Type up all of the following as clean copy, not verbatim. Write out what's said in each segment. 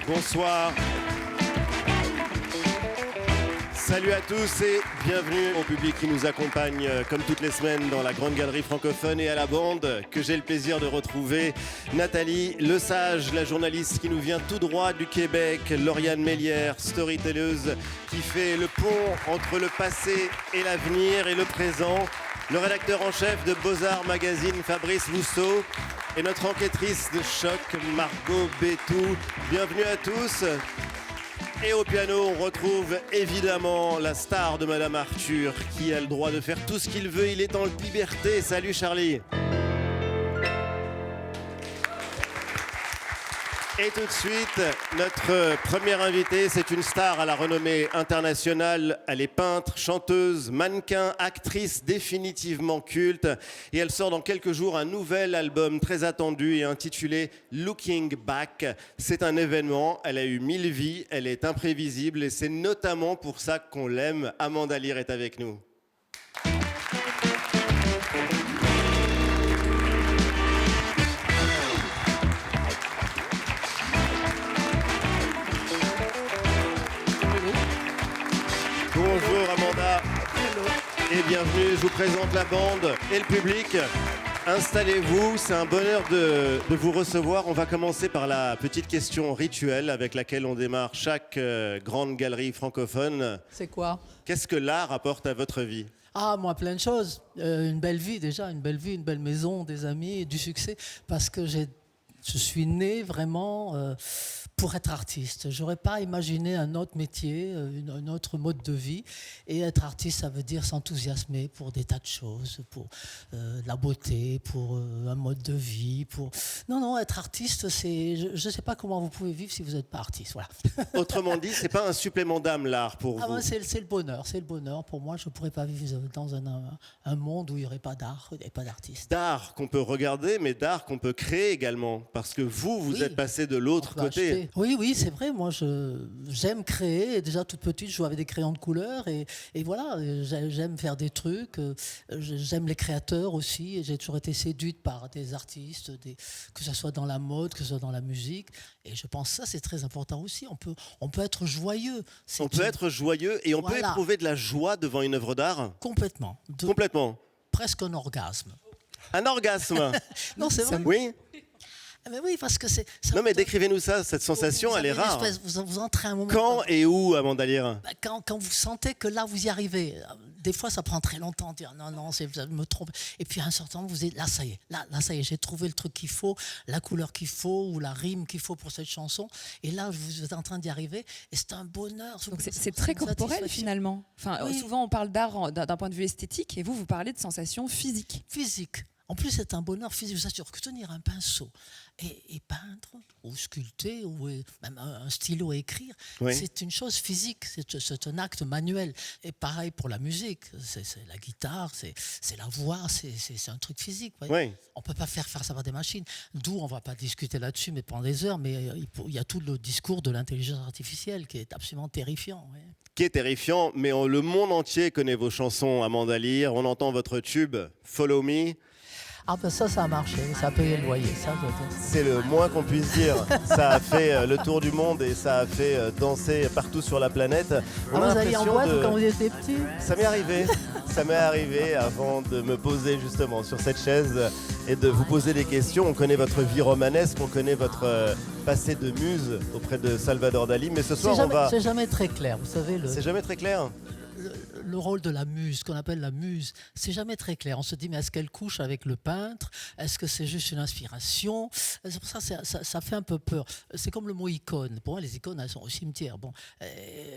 Bonsoir. Salut à tous et bienvenue au public qui nous accompagne comme toutes les semaines dans la Grande Galerie Francophone et à la bande que j'ai le plaisir de retrouver Nathalie Lesage, la journaliste qui nous vient tout droit du Québec, Lauriane Mélière, storytelleuse qui fait le pont entre le passé et l'avenir et le présent, le rédacteur en chef de Beaux-Arts Magazine Fabrice Lousseau et notre enquêtrice de choc Margot Bétou. Bienvenue à tous. Et au piano, on retrouve évidemment la star de Madame Arthur qui a le droit de faire tout ce qu'il veut. Il est en liberté. Salut Charlie. Et tout de suite, notre première invitée, c'est une star à la renommée internationale. Elle est peintre, chanteuse, mannequin, actrice définitivement culte. Et elle sort dans quelques jours un nouvel album très attendu et intitulé Looking Back. C'est un événement, elle a eu 1000 vies, elle est imprévisible et c'est notamment pour ça qu'on l'aime. Amanda Lear est avec nous. Bonjour Amanda. Hello. Et bienvenue, je vous présente la bande et le public. Installez-vous, c'est un bonheur de vous recevoir. On va commencer par la petite question rituelle avec laquelle on démarre chaque grande galerie francophone. C'est quoi? Qu'est-ce que l'art apporte à votre vie ? Ah, moi, plein de choses. Une belle vie déjà, une belle vie, une belle maison, des amis, du succès. Parce que je suis né vraiment pour être artiste. J'aurais pas imaginé un autre métier, un autre mode de vie. Et être artiste, ça veut dire s'enthousiasmer pour des tas de choses, pour la beauté, pour un mode de vie. Non, être artiste, c'est... Je ne sais pas comment vous pouvez vivre si vous n'êtes pas artiste. Voilà. Autrement dit, c'est pas un supplément d'âme l'art pour vous. Ouais, c'est le bonheur, c'est le bonheur. Pour moi, je ne pourrais pas vivre dans un monde où il n'y aurait pas d'art et pas d'artiste. D'art qu'on peut regarder, mais d'art qu'on peut créer également. Parce que vous êtes passé de l'autre côté. Acheter. Oui, c'est vrai. Moi, j'aime créer. Et déjà, toute petite, je jouais avec des crayons de couleur. Et voilà, j'aime faire des trucs. J'aime les créateurs aussi. Et j'ai toujours été séduite par des artistes, que ce soit dans la mode, que ce soit dans la musique. Et je pense que ça, c'est très important aussi. On peut être joyeux. Être joyeux et on peut éprouver de la joie devant une œuvre d'art. Complètement. Complètement. Presque un orgasme. Un orgasme. Non, c'est vrai. Oui. Mais oui, parce que c'est... Non, mais décrivez-nous ça, cette sensation, elle est rare. Vous entrez un moment... Quand et où, Amanda Lear ? Quand vous sentez que là, vous y arrivez. Des fois, ça prend très longtemps de dire non, je me trompe. Et puis, à un certain moment, vous dites, là, ça y est. Là, ça y est, j'ai trouvé le truc qu'il faut, la couleur qu'il faut ou la rime qu'il faut pour cette chanson. Et là, vous êtes en train d'y arriver. Et c'est un bonheur. Donc c'est très corporel, finalement. Enfin, oui. Souvent, on parle d'art d'un point de vue esthétique. Et vous parlez de sensations physiques. Physique. En plus, c'est un bonheur physique. Je vous assure que tenir un pinceau et peindre, ou sculpter, ou même un stylo à écrire, c'est une chose physique, c'est un acte manuel. Et pareil pour la musique, c'est la guitare, c'est la voix, c'est un truc physique. Oui. On ne peut pas faire ça par des machines. D'où, on ne va pas discuter là-dessus, mais pendant des heures, mais il y a tout le discours de l'intelligence artificielle qui est absolument terrifiant. Ouais. Qui est terrifiant, mais le monde entier connaît vos chansons, Amanda Lear. On entend votre tube, Follow Me. Ah ben ça a marché, ça a payé le loyer. C'est le moins qu'on puisse dire. Ça a fait le tour du monde et ça a fait danser partout sur la planète. Vous alliez en boîte quand vous étiez petit ? Ça m'est arrivé avant de me poser justement sur cette chaise et de vous poser des questions. On connaît votre vie romanesque, on connaît votre passé de muse auprès de Salvador Dali. Mais ce soir, c'est jamais très clair, vous savez. C'est jamais très clair. Le rôle de la muse, qu'on appelle la muse, c'est jamais très clair. On se dit, mais est-ce qu'elle couche avec le peintre ? Est-ce que c'est juste une inspiration ? C'est pour ça que ça fait un peu peur. C'est comme le mot icône. Pour moi, les icônes, elles sont au cimetière. Bon,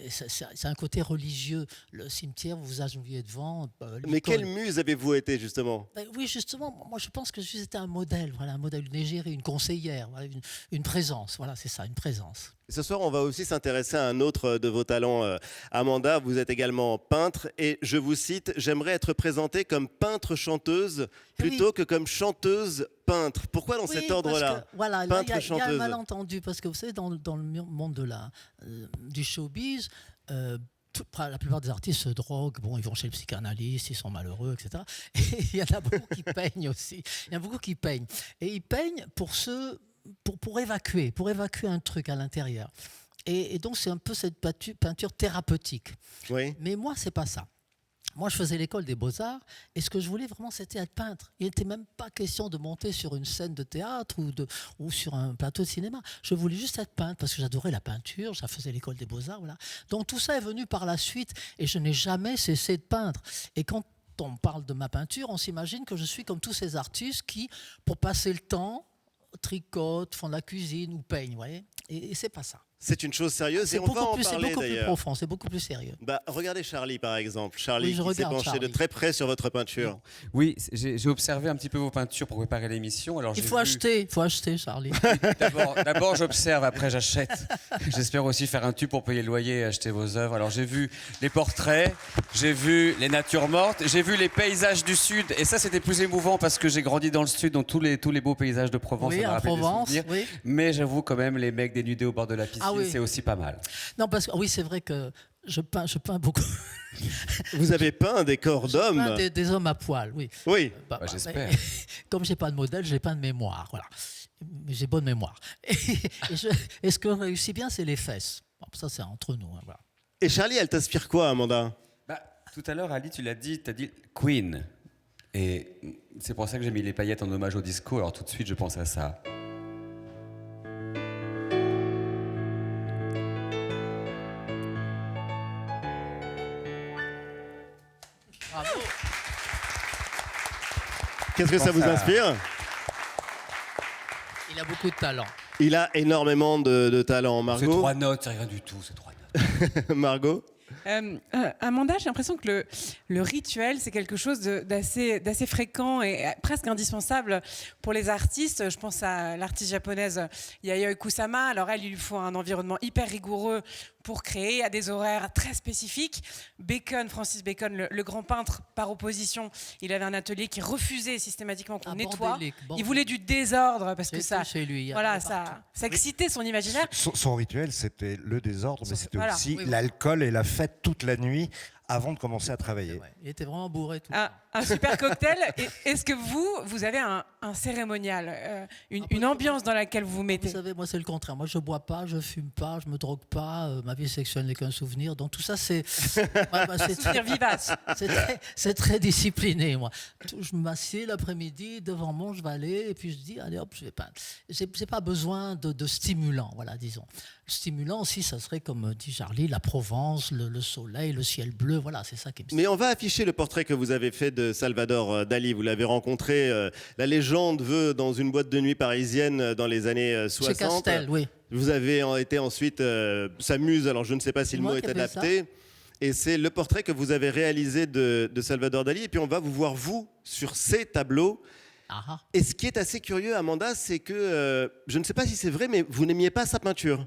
c'est un côté religieux. Le cimetière, vous vous agenouillez devant. Mais quelle muse avez-vous été, justement ? Oui, justement, moi, je pense que j'étais un modèle. Voilà, un modèle, une égérie, une conseillère, voilà, une présence. Voilà, c'est ça, une présence. Ce soir, on va aussi s'intéresser à un autre de vos talents, Amanda. Vous êtes également peintre et je vous cite, j'aimerais être présentée comme peintre-chanteuse plutôt que comme chanteuse-peintre. Pourquoi dans cet ordre-là ? Voilà, il y a un malentendu parce que vous savez, dans le monde du showbiz, la plupart des artistes se droguent, ils vont chez le psychanalyste, ils sont malheureux, etc. Et il y en a beaucoup qui peignent aussi. Il y en a beaucoup qui peignent. Et ils peignent pour ceux pour évacuer un truc à l'intérieur. Et donc, c'est un peu cette peinture thérapeutique. Oui. Mais moi, c'est pas ça. Moi, je faisais l'école des Beaux-Arts et ce que je voulais vraiment, c'était être peintre. Il n'était même pas question de monter sur une scène de théâtre ou sur un plateau de cinéma. Je voulais juste être peintre parce que j'adorais la peinture, je faisais l'école des Beaux-Arts. Voilà. Donc tout ça est venu par la suite et je n'ai jamais cessé de peindre. Et quand on parle de ma peinture, on s'imagine que je suis comme tous ces artistes qui, pour passer le temps, tricotent, font de la cuisine ou peignent. Vous voyez, et c'est pas ça. C'est une chose sérieuse et on va en parler c'est beaucoup d'ailleurs. plus profond, c'est beaucoup plus sérieux. Regardez Charlie par exemple. Charlie Oui, qui s'est penché de très près sur votre peinture. Oui, j'ai observé un petit peu vos peintures pour préparer l'émission. Alors, Il faut acheter Charlie. D'abord, j'observe, après j'achète. J'espère aussi faire un tube pour payer le loyer et acheter vos œuvres. Alors j'ai vu les portraits, j'ai vu les natures mortes, j'ai vu les paysages du Sud. Et ça, c'était plus émouvant parce que j'ai grandi dans le Sud, donc tous les beaux paysages de Provence. Oui, ça m'a en rappelé des Provence, souvenirs. oui. Mais j'avoue quand même, les mecs dénudés au bord de la piscine, oui. c'est aussi pas mal. Non, parce que oui, c'est vrai que je peins beaucoup. Vous avez peint des corps d'hommes. Des hommes à poil, oui. Oui. J'espère. Comme j'ai pas de modèle, j'ai pas de mémoire, voilà. Mais j'ai bonne mémoire. Et ce que je réussis bien, c'est les fesses. Bon, ça, c'est entre nous. Hein, voilà. Et Charlie, elle t'inspire quoi, Amanda? Tout à l'heure, Ali, tu as dit Queen. Et c'est pour ça que j'ai mis les paillettes en hommage au disco. Alors tout de suite, je pense à ça. Bravo. Qu'est-ce que ça vous inspire? Il a beaucoup de talent. Il a énormément de talent. Margot? C'est 3 notes, c'est rien du tout, c'est 3 notes. Margot? Amanda, j'ai l'impression que le rituel, c'est quelque chose d'assez fréquent et presque indispensable pour les artistes. Je pense à l'artiste japonaise Yayoi Kusama. Alors elle, il lui faut un environnement hyper rigoureux pour créer à des horaires très spécifiques. Francis Bacon, le grand peintre, par opposition, il avait un atelier qui refusait systématiquement qu'on nettoie. Il voulait du désordre parce que ça, chez lui, voilà, ça excitait son imaginaire. Son rituel, c'était le désordre, mais c'était aussi Oui, l'alcool et la fête toute la nuit avant de commencer à travailler. Ouais, il était vraiment bourré tout. Un super cocktail. Est-ce que vous avez un cérémonial, une ambiance dans laquelle vous vous mettez? Vous savez, moi, c'est le contraire. Moi, je bois pas, je fume pas, je me drogue pas. Ma vie sexuelle n'est qu'un souvenir. Donc tout ça, c'est un souvenir vivace. C'est très discipliné, moi. Je m'assieds l'après-midi devant mon chevalet et puis je dis, allez hop, je vais peindre. J'ai pas besoin de stimulant, voilà, disons. Le stimulant aussi, ça serait, comme dit Charlie, la Provence, le soleil, le ciel bleu. Voilà, c'est ça qui me stimule. Mais on va afficher le portrait que vous avez fait de Salvador Dali. Vous l'avez rencontré, la légende veut, dans une boîte de nuit parisienne dans les années 60. Chez Castel, oui. Vous avez été ensuite s'amuse, alors je ne sais pas si le mot est adapté. Et c'est le portrait que vous avez réalisé de Salvador Dali. Et puis on va vous voir, vous, sur ces tableaux. Et ce qui est assez curieux, Amanda, c'est que, je ne sais pas si c'est vrai, mais vous n'aimiez pas sa peinture.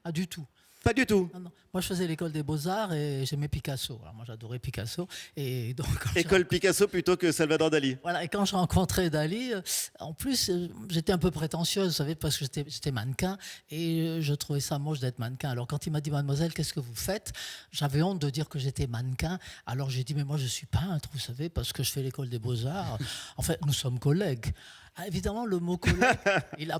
Ah, du tout. Pas du tout. Non. Moi, je faisais l'école des Beaux-Arts et j'aimais Picasso. Alors, moi, j'adorais Picasso. Et donc, école Picasso plutôt que Salvador Dali. Voilà, et quand je rencontrais Dali, en plus, j'étais un peu prétentieuse, vous savez, parce que j'étais mannequin et je trouvais ça moche d'être mannequin. Alors, quand il m'a dit, mademoiselle, qu'est-ce que vous faites? J'avais honte de dire que j'étais mannequin. Alors, j'ai dit, mais moi, je suis peintre, vous savez, parce que je fais l'école des Beaux-Arts. En fait, nous sommes collègues. Ah, évidemment, le mot collègue, il a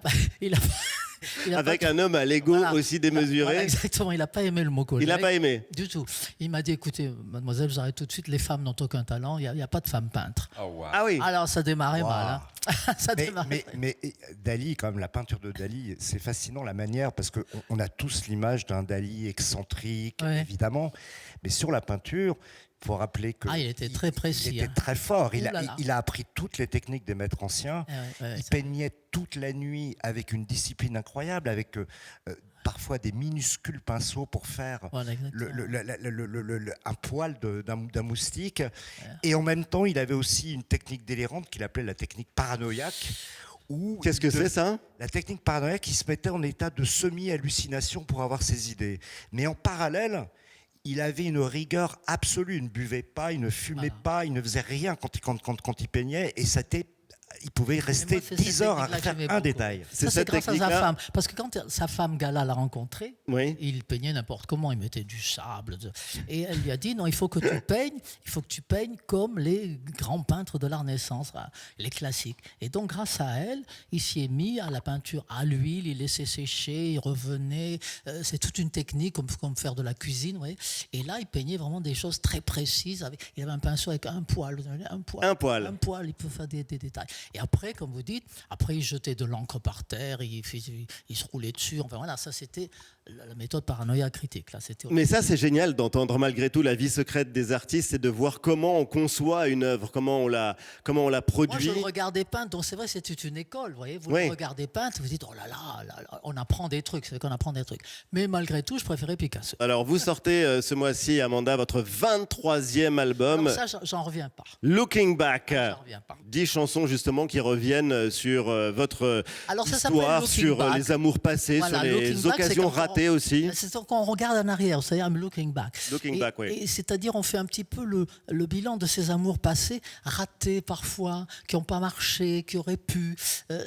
avec un homme à l'ego aussi démesuré. Voilà, exactement, il n'a pas aimé le mot collègue. Il n'a pas aimé. Du tout. Il m'a dit, écoutez, mademoiselle, j'arrête tout de suite, les femmes n'ont aucun talent, il n'y a pas de femme peintre. Oh, wow. Ah oui. Alors ça démarrait mal. Hein. Mais Dali, quand même, la peinture de Dali, c'est fascinant la manière, parce qu'on a tous l'image d'un Dali excentrique, évidemment, mais sur la peinture, il faut rappeler que il était très précis. Il était très fort. Il a appris toutes les techniques des maîtres anciens. Il peignait toute la nuit avec une discipline incroyable, avec parfois des minuscules pinceaux pour faire un poil d'un moustique. Et en même temps, il avait aussi une technique délirante qu'il appelait la technique paranoïaque. Qu'est-ce que c'est ça? La technique paranoïaque, il se mettait en état de semi-hallucination pour avoir ses idées. Mais en parallèle, il avait une rigueur absolue. Il ne buvait pas, il ne fumait pas, il ne faisait rien quand il peignait. Et c'était il pouvait rester 10 heures à faire un détail. C'est cette grâce à sa technique-là. femme. Parce que quand sa femme Gala l'a rencontré, Oui. il peignait n'importe comment, il mettait du sable. Et elle lui a dit, non, il faut que tu peignes comme les grands peintres de la Renaissance, les classiques. Et donc, grâce à elle, il s'y est mis à la peinture à l'huile, il laissait sécher, il revenait. C'est toute une technique, comme faire de la cuisine. Vous voyez. Et là, il peignait vraiment des choses très précises. Il avait un pinceau avec un poil. Un poil, il peut faire des détails. Et après, comme vous dites, après, il jetait de l'encre par terre, il se roulait dessus. Enfin voilà, ça c'était la méthode paranoïa critique. Là, Mais ça, c'est génial d'entendre malgré tout la vie secrète des artistes, c'est de voir comment on conçoit une œuvre, comment on la produit. Moi, je le regardais peindre, donc c'est vrai que c'était une école. Vous voyez, le regardez peindre, vous dites, oh là là, on apprend des trucs, c'est vrai qu'on apprend des trucs. Mais malgré tout, je préférais Picasso. Alors, vous sortez ce mois-ci, Amanda, votre 23e album. Alors ça, j'en reviens pas. Looking Back. J'en reviens pas. 10 chansons justement qui reviennent sur votre Alors, ça histoire, s'appelle sur Looking Back. les amours passés, Voilà, sur les Looking Back, occasions c'est quand ratées aussi. C'est quand on regarde en arrière, c'est-à-dire I'm looking back. Looking back, oui. Et c'est-à-dire on fait un petit peu le bilan de ces amours passés, ratés parfois, qui n'ont pas marché, qui auraient pu.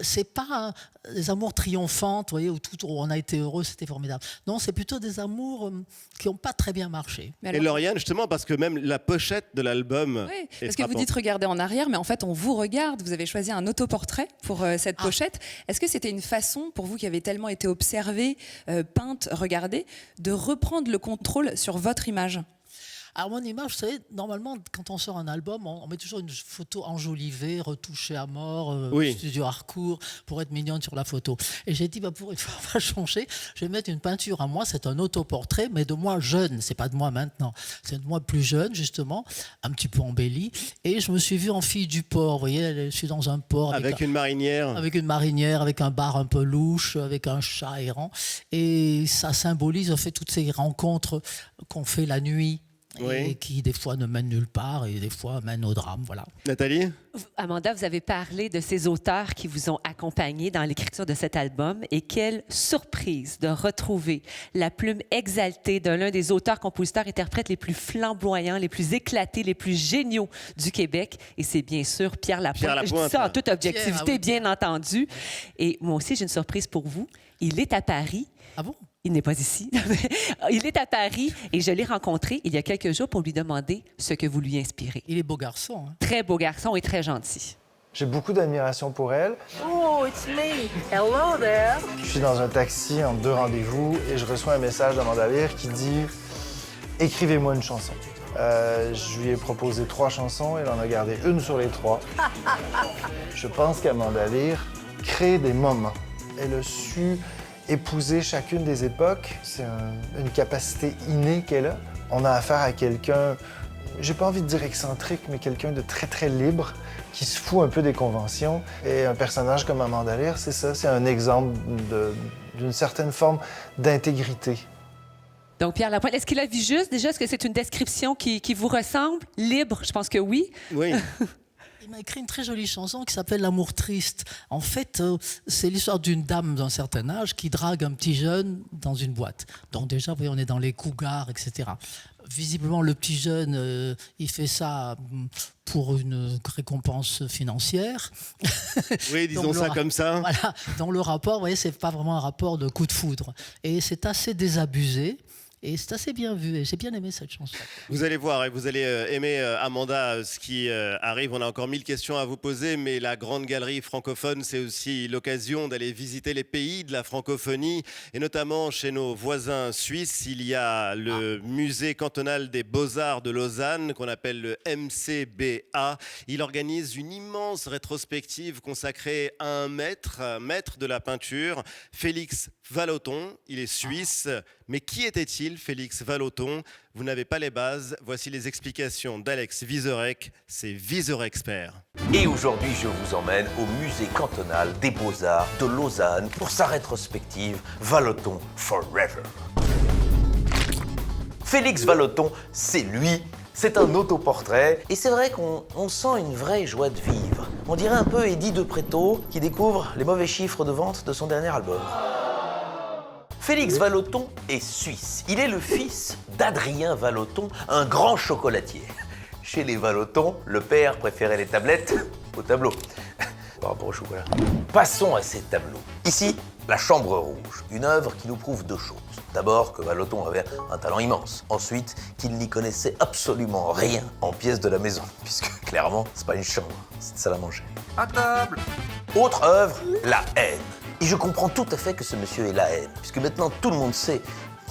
C'est pas des amours triomphantes, vous voyez, où on a été heureux, c'était formidable. Non, c'est plutôt des amours qui n'ont pas très bien marché. Et Lauriane, justement, parce que même la pochette de l'album oui, est parce que vous frappante. dites regarder en arrière, mais en fait on vous regarde. Vous avez choisi un autoportrait pour cette pochette. Est-ce que c'était une façon pour vous qui avez tellement été observée, peinte, regardée, de reprendre le contrôle sur votre image ? Alors mon image, vous savez, normalement, quand on sort un album, on met toujours une photo enjolivée, retouchée à mort, studio Harcourt, pour être mignonne sur la photo. Et j'ai dit, pour une fois, on va changer, je vais mettre une peinture à moi, c'est un autoportrait, mais de moi jeune, c'est pas de moi maintenant, c'est de moi plus jeune, justement, un petit peu embellie. Et je me suis vue en fille du port, vous voyez, je suis dans un port. Avec une marinière. Avec une marinière, avec un bar un peu louche, avec un chat errant. Et ça symbolise, en fait, toutes ces rencontres qu'on fait la nuit. Et qui des fois ne mènent nulle part et des fois mènent au drame, voilà. Nathalie ? Amanda, vous avez parlé de ces auteurs qui vous ont accompagné dans l'écriture de cet album et quelle surprise de retrouver la plume exaltée de l'un des auteurs-compositeurs-interprètes les plus flamboyants, les plus éclatés, les plus géniaux du Québec. Et c'est bien sûr Pierre Lapointe. Je dis ça en toute objectivité, bien entendu. Et moi aussi, j'ai une surprise pour vous. Il est à Paris. Ah bon? Il n'est pas ici. Il est à Paris et je l'ai rencontré il y a quelques jours pour lui demander ce que vous lui inspirez. Il est beau garçon. Hein? Très beau garçon et très gentil. J'ai beaucoup d'admiration pour elle. Oh, it's me. Hello there. Je suis dans un taxi entre 2 rendez-vous et je reçois un message d'Amanda Lear qui dit « Écrivez-moi une chanson ». Je lui ai proposé 3 chansons, elle en a gardé une sur les 3. Je pense qu'Amanda Lear crée des moments. Elle a su épouser chacune des époques. C'est une capacité innée qu'elle a. On a affaire à quelqu'un, j'ai pas envie de dire excentrique, mais quelqu'un de très, très libre, qui se fout un peu des conventions. Et un personnage comme Amanda Lear, c'est ça, c'est un exemple d'une certaine forme d'intégrité. Donc, Pierre Lapointe, est-ce qu'il a vu juste déjà? Est-ce que c'est une description qui vous ressemble? Libre? Je pense que oui. Oui. Il m'a écrit une très jolie chanson qui s'appelle L'amour triste. En fait, c'est l'histoire d'une dame d'un certain âge qui drague un petit jeune dans une boîte. Donc déjà, vous voyez, on est dans les cougars, etc. Visiblement, le petit jeune, il fait ça pour une récompense financière. Oui, disons ça comme ça. Voilà, dans le rapport, vous voyez, c'est pas vraiment un rapport de coup de foudre. Et c'est assez désabusé. Et c'est assez bien vu, et j'ai bien aimé cette chanson. Vous allez voir, et vous allez aimer, Amanda, ce qui arrive. On a encore 1000 questions à vous poser, mais la Grande Galerie francophone, c'est aussi l'occasion d'aller visiter les pays de la francophonie, et notamment chez nos voisins suisses. Il y a le musée cantonal des Beaux-Arts de Lausanne, qu'on appelle le MCBA. Il organise une immense rétrospective consacrée à un maître de la peinture, Félix Vallotton. Il est suisse. Mais qui était-il, Félix Vallotton? Vous n'avez pas les bases. Voici les explications d'Alex Vizorek, c'est Vizorexpert. Et aujourd'hui, je vous emmène au musée cantonal des Beaux-Arts de Lausanne pour sa rétrospective Vallotton Forever. Félix Vallotton, c'est lui. C'est un autoportrait et c'est vrai qu'on sent une vraie joie de vivre. On dirait un peu Eddie de Pretto qui découvre les mauvais chiffres de vente de son dernier album. Félix Vallotton est suisse. Il est le fils d'Adrien Vallotton, un grand chocolatier. Chez les Vallotton, le père préférait les tablettes au tableau. par rapport au chocolat. Passons à ces tableaux. Ici, La Chambre Rouge, une œuvre qui nous prouve deux choses. D'abord, que Vallotton avait un talent immense. Ensuite, qu'il n'y connaissait absolument rien en pièces de la maison, puisque clairement, c'est pas une chambre, c'est une salle à manger. À table. Autre œuvre, La Haine. Et je comprends tout à fait que ce monsieur ait la haine, puisque maintenant tout le monde sait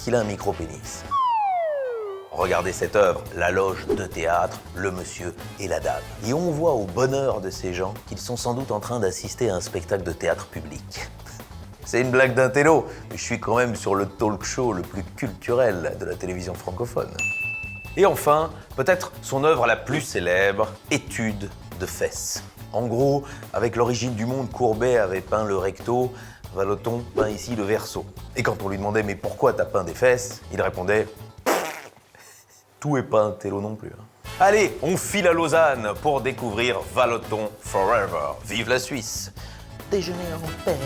qu'il a un micro-pénis. Regardez cette œuvre, la loge de théâtre, le monsieur et la dame. Et on voit au bonheur de ces gens qu'ils sont sans doute en train d'assister à un spectacle de théâtre public. C'est une blague d'un télo, mais je suis quand même sur le talk show le plus culturel de la télévision francophone. Et enfin, peut-être son œuvre la plus célèbre, Étude de fesses. En gros, avec l'origine du monde, Courbet avait peint le recto, Vallotton peint ici le verso. Et quand on lui demandait « mais pourquoi t'as peint des fesses ?», il répondait « tout est pas un télo non plus ». Allez, on file à Lausanne pour découvrir Vallotton Forever. Vive la Suisse. Déjeuner en paix.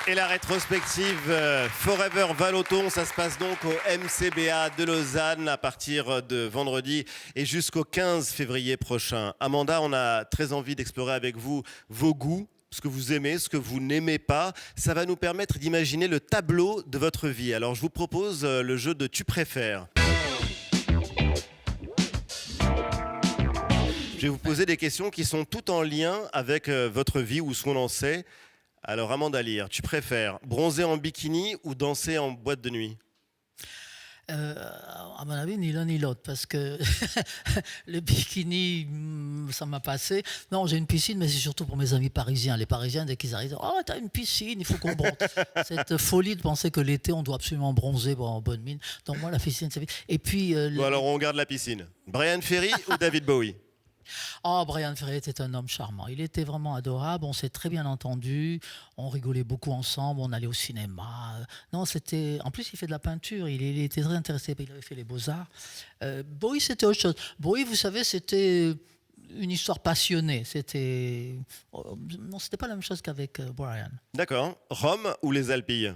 Et la rétrospective Forever Vallotton, ça se passe donc au MCBA de Lausanne à partir de vendredi et jusqu'au 15 février prochain. Amanda, on a très envie d'explorer avec vous vos goûts, ce que vous aimez, ce que vous n'aimez pas. Ça va nous permettre d'imaginer le tableau de votre vie. Alors je vous propose le jeu de Tu préfères. Je vais vous poser des questions qui sont toutes en lien avec votre vie ou ce qu'on en sait. Alors Amanda Lear, tu préfères bronzer en bikini ou danser en boîte de nuit ? À mon avis, ni l'un ni l'autre, parce que le bikini, ça m'a passé. Non, j'ai une piscine, mais c'est surtout pour mes amis parisiens. Les Parisiens, dès qu'ils arrivent, « Oh, t'as une piscine, il faut qu'on bronze ». Cette folie de penser que l'été, on doit absolument bronzer pour avoir bonne mine. Donc moi, la piscine, c'est... Et puis... Bon, alors on garde la piscine. Brian Ferry ou David Bowie ? Oh, Brian Ferry était un homme charmant. Il était vraiment adorable. On s'est très bien entendu. On rigolait beaucoup ensemble. On allait au cinéma. Non, c'était. En plus, il fait de la peinture. Il était très intéressé. Il avait fait les beaux-arts. Bowie, c'était autre chose. Bowie, vous savez, c'était une histoire passionnée. C'était. Non, c'était pas la même chose qu'avec Brian. D'accord. Rome ou les Alpilles ?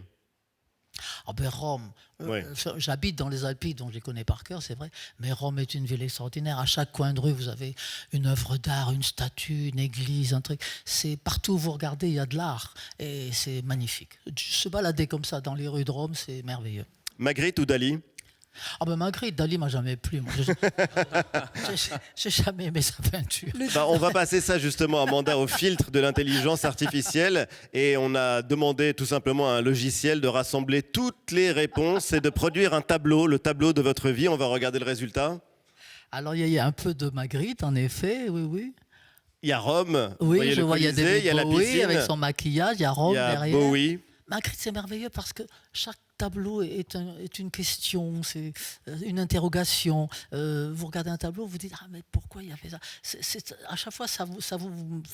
Ah ben Rome, Ouais. J'habite dans les Alpilles, donc je les connais par cœur, c'est vrai, mais Rome est une ville extraordinaire. À chaque coin de rue, vous avez une œuvre d'art, une statue, une église, un truc. C'est partout où vous regardez, il y a de l'art, et c'est magnifique. Se balader comme ça dans les rues de Rome, c'est merveilleux. Magritte ou Dali ? Ah ben Magritte, Dali m'a jamais plu. Moi. J'ai jamais aimé sa peinture. Bah, on va passer ça justement, Amanda, au filtre de l'intelligence artificielle. Et on a demandé tout simplement à un logiciel de rassembler toutes les réponses et de produire un tableau, le tableau de votre vie. On va regarder le résultat. Alors il y a un peu de Magritte, en effet, oui. Il y a Rome. Oui, je vois, il y a il y a la Bowie piscine. avec son maquillage, il y a Rome derrière. Il y a Bowie. Magritte, c'est merveilleux parce que chaque tableau est une question, c'est une interrogation. Vous regardez un tableau, vous dites « Ah, mais pourquoi il y avait ça ?» À chaque fois, ça vous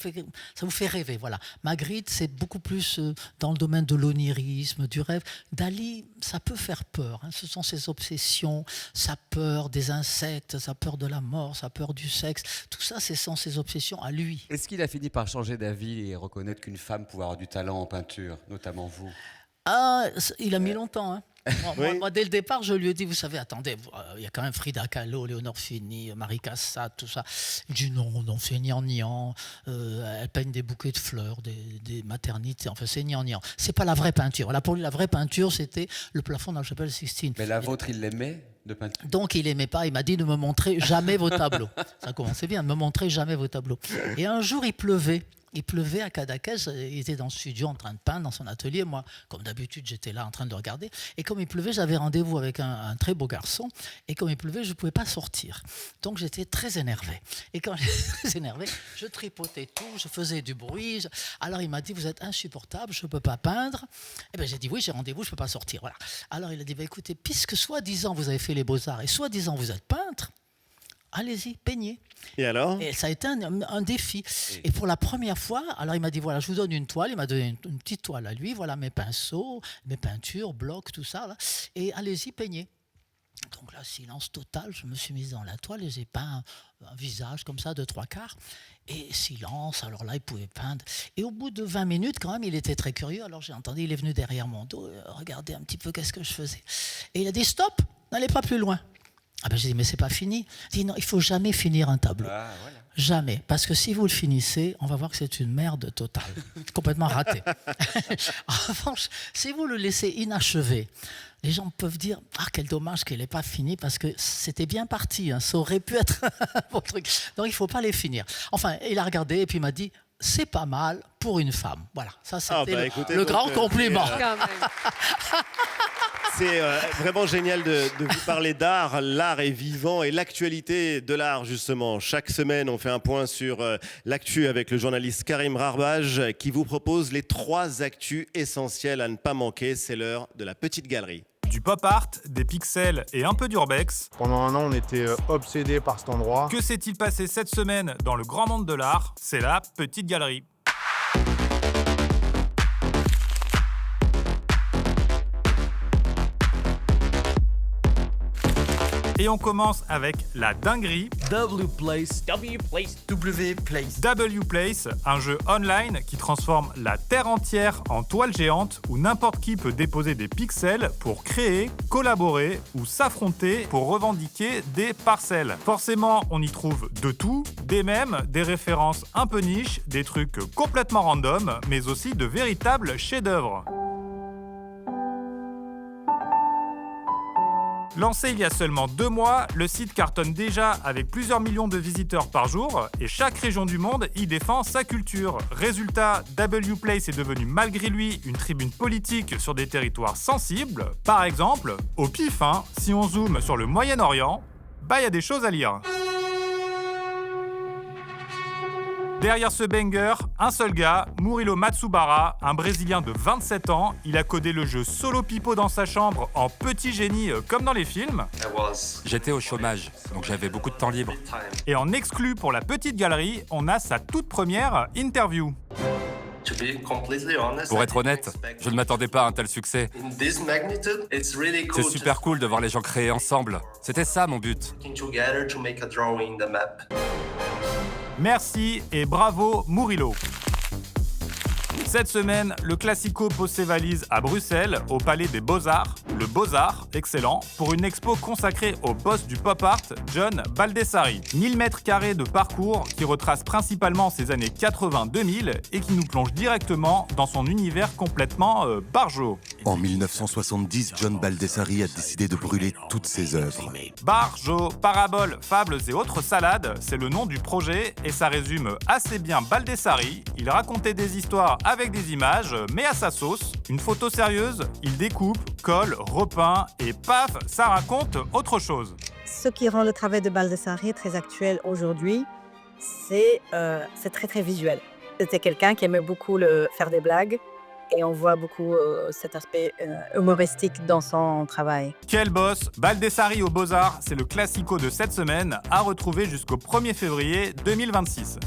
fait rêver. Voilà. Magritte, c'est beaucoup plus dans le domaine de l'onirisme, du rêve. Dali, ça peut faire peur. Hein. Ce sont ses obsessions, sa peur des insectes, sa peur de la mort, sa peur du sexe. Tout ça, ce sont ses obsessions à lui. Est-ce qu'il a fini par changer d'avis et reconnaître qu'une femme pouvait avoir du talent en peinture, notamment vous ? Ah, il a mis longtemps. Hein. Oui. Moi, dès le départ, je lui ai dit, vous savez, attendez, il y a quand même Frida Kahlo, Léonore Fini, Marie Cassatt, tout ça. Il dit non, c'est gnangnan. Elle peigne des bouquets de fleurs, des maternités. Enfin, c'est gnangnan. C'est pas la vraie peinture. Là, pour lui, la vraie peinture, c'était le plafond dans la chapelle Sixtine. Mais la vôtre, il l'aimait de peinture. Donc, il aimait pas. Il m'a dit ne me montrez jamais vos tableaux. Ça commençait bien, ne me montrez jamais vos tableaux. Et un jour, il pleuvait. Il pleuvait à Cadaqués, il était dans le studio en train de peindre dans son atelier. Moi, comme d'habitude, j'étais là en train de regarder. Et comme il pleuvait, j'avais rendez-vous avec un très beau garçon. Et comme il pleuvait, je ne pouvais pas sortir. Donc j'étais très énervé. Et quand j'étais très énervé, je tripotais tout, je faisais du bruit. Alors il m'a dit, vous êtes insupportable, je ne peux pas peindre. Et bien j'ai dit, oui, j'ai rendez-vous, je ne peux pas sortir. Voilà. Alors il a dit, écoutez, puisque soi-disant vous avez fait les beaux-arts et soi-disant vous êtes peintre, allez-y, peignez. Et alors ? Et ça a été un défi. Et pour la première fois, alors il m'a dit, voilà, je vous donne une toile. Il m'a donné une petite toile à lui. Voilà mes pinceaux, mes peintures, blocs, tout ça. Là. Et allez-y, peignez. Donc là, silence total. Je me suis mise dans la toile et j'ai peint un visage comme ça de 3/4. Et silence. Alors là, il pouvait peindre. Et au bout de 20 minutes, quand même, il était très curieux. Alors j'ai entendu, il est venu derrière mon dos, regarder un petit peu qu'est-ce que je faisais. Et il a dit, stop, n'allez pas plus loin. Ah ben j'ai dit, mais c'est pas fini. Il dit, non, il faut jamais finir un tableau. Ah, voilà. Jamais. Parce que si vous le finissez, on va voir que c'est une merde totale. Complètement raté. En revanche, si vous le laissez inachevé, les gens peuvent dire « Ah, quel dommage qu'elle n'ait pas fini parce que c'était bien parti, hein, ça aurait pu être un truc. » Donc, il ne faut pas les finir. Enfin, il a regardé et puis il m'a dit « C'est pas mal pour une femme. » Voilà, ça c'était le grand compliment. C'est vraiment génial de vous parler d'art. L'art est vivant et l'actualité de l'art, justement. Chaque semaine, on fait un point sur l'actu avec le journaliste Karim Rarbaj qui vous propose les 3 actus essentielles à ne pas manquer. C'est l'heure de la petite galerie. Du pop art, des pixels et un peu d'urbex. Pendant un an, on était obsédés par cet endroit. Que s'est-il passé cette semaine dans le grand monde de l'art? C'est la petite galerie. Et on commence avec la dinguerie. W-Place, un jeu online qui transforme la Terre entière en toile géante où n'importe qui peut déposer des pixels pour créer, collaborer ou s'affronter pour revendiquer des parcelles. Forcément, on y trouve de tout, des mèmes, des références un peu niches, des trucs complètement random, mais aussi de véritables chefs-d'œuvre. Lancé il y a seulement 2 mois, le site cartonne déjà avec plusieurs millions de visiteurs par jour et chaque région du monde y défend sa culture. Résultat, W-Place est devenu malgré lui une tribune politique sur des territoires sensibles. Par exemple, au pif, si on zoome sur le Moyen-Orient, il y a des choses à lire. Derrière ce banger, un seul gars, Murilo Matsubara, un Brésilien de 27 ans. Il a codé le jeu Solo Pipo dans sa chambre en petit génie comme dans les films. J'étais au chômage, donc j'avais beaucoup de temps libre. Et en exclu pour la petite galerie, on a sa toute première interview. Pour être honnête, je ne m'attendais pas à un tel succès. C'est super cool de voir les gens créer ensemble. C'était ça mon but. Merci et bravo Murilo. Cette semaine, le Classico pose ses valises à Bruxelles, au Palais des Beaux-Arts, le Beaux-Arts, excellent, pour une expo consacrée au boss du pop art, John Baldessari. 1000 mètres carrés de parcours qui retrace principalement ses années 80-2000 et qui nous plonge directement dans son univers complètement barjo. En 1970, John Baldessari a décidé de brûler toutes ses œuvres. Barjo, paraboles, fables et autres salades, c'est le nom du projet et ça résume assez bien Baldessari. Il racontait des histoires avec des images, mais à sa sauce. Une photo sérieuse, il découpe, colle, repeint et paf, ça raconte autre chose. Ce qui rend le travail de Baldessari très actuel aujourd'hui, c'est très très visuel. C'était quelqu'un qui aimait beaucoup faire des blagues et on voit beaucoup cet aspect humoristique dans son travail. Quel boss! Baldessari aux Beaux-Arts, c'est le classico de cette semaine à retrouver jusqu'au 1er février 2026.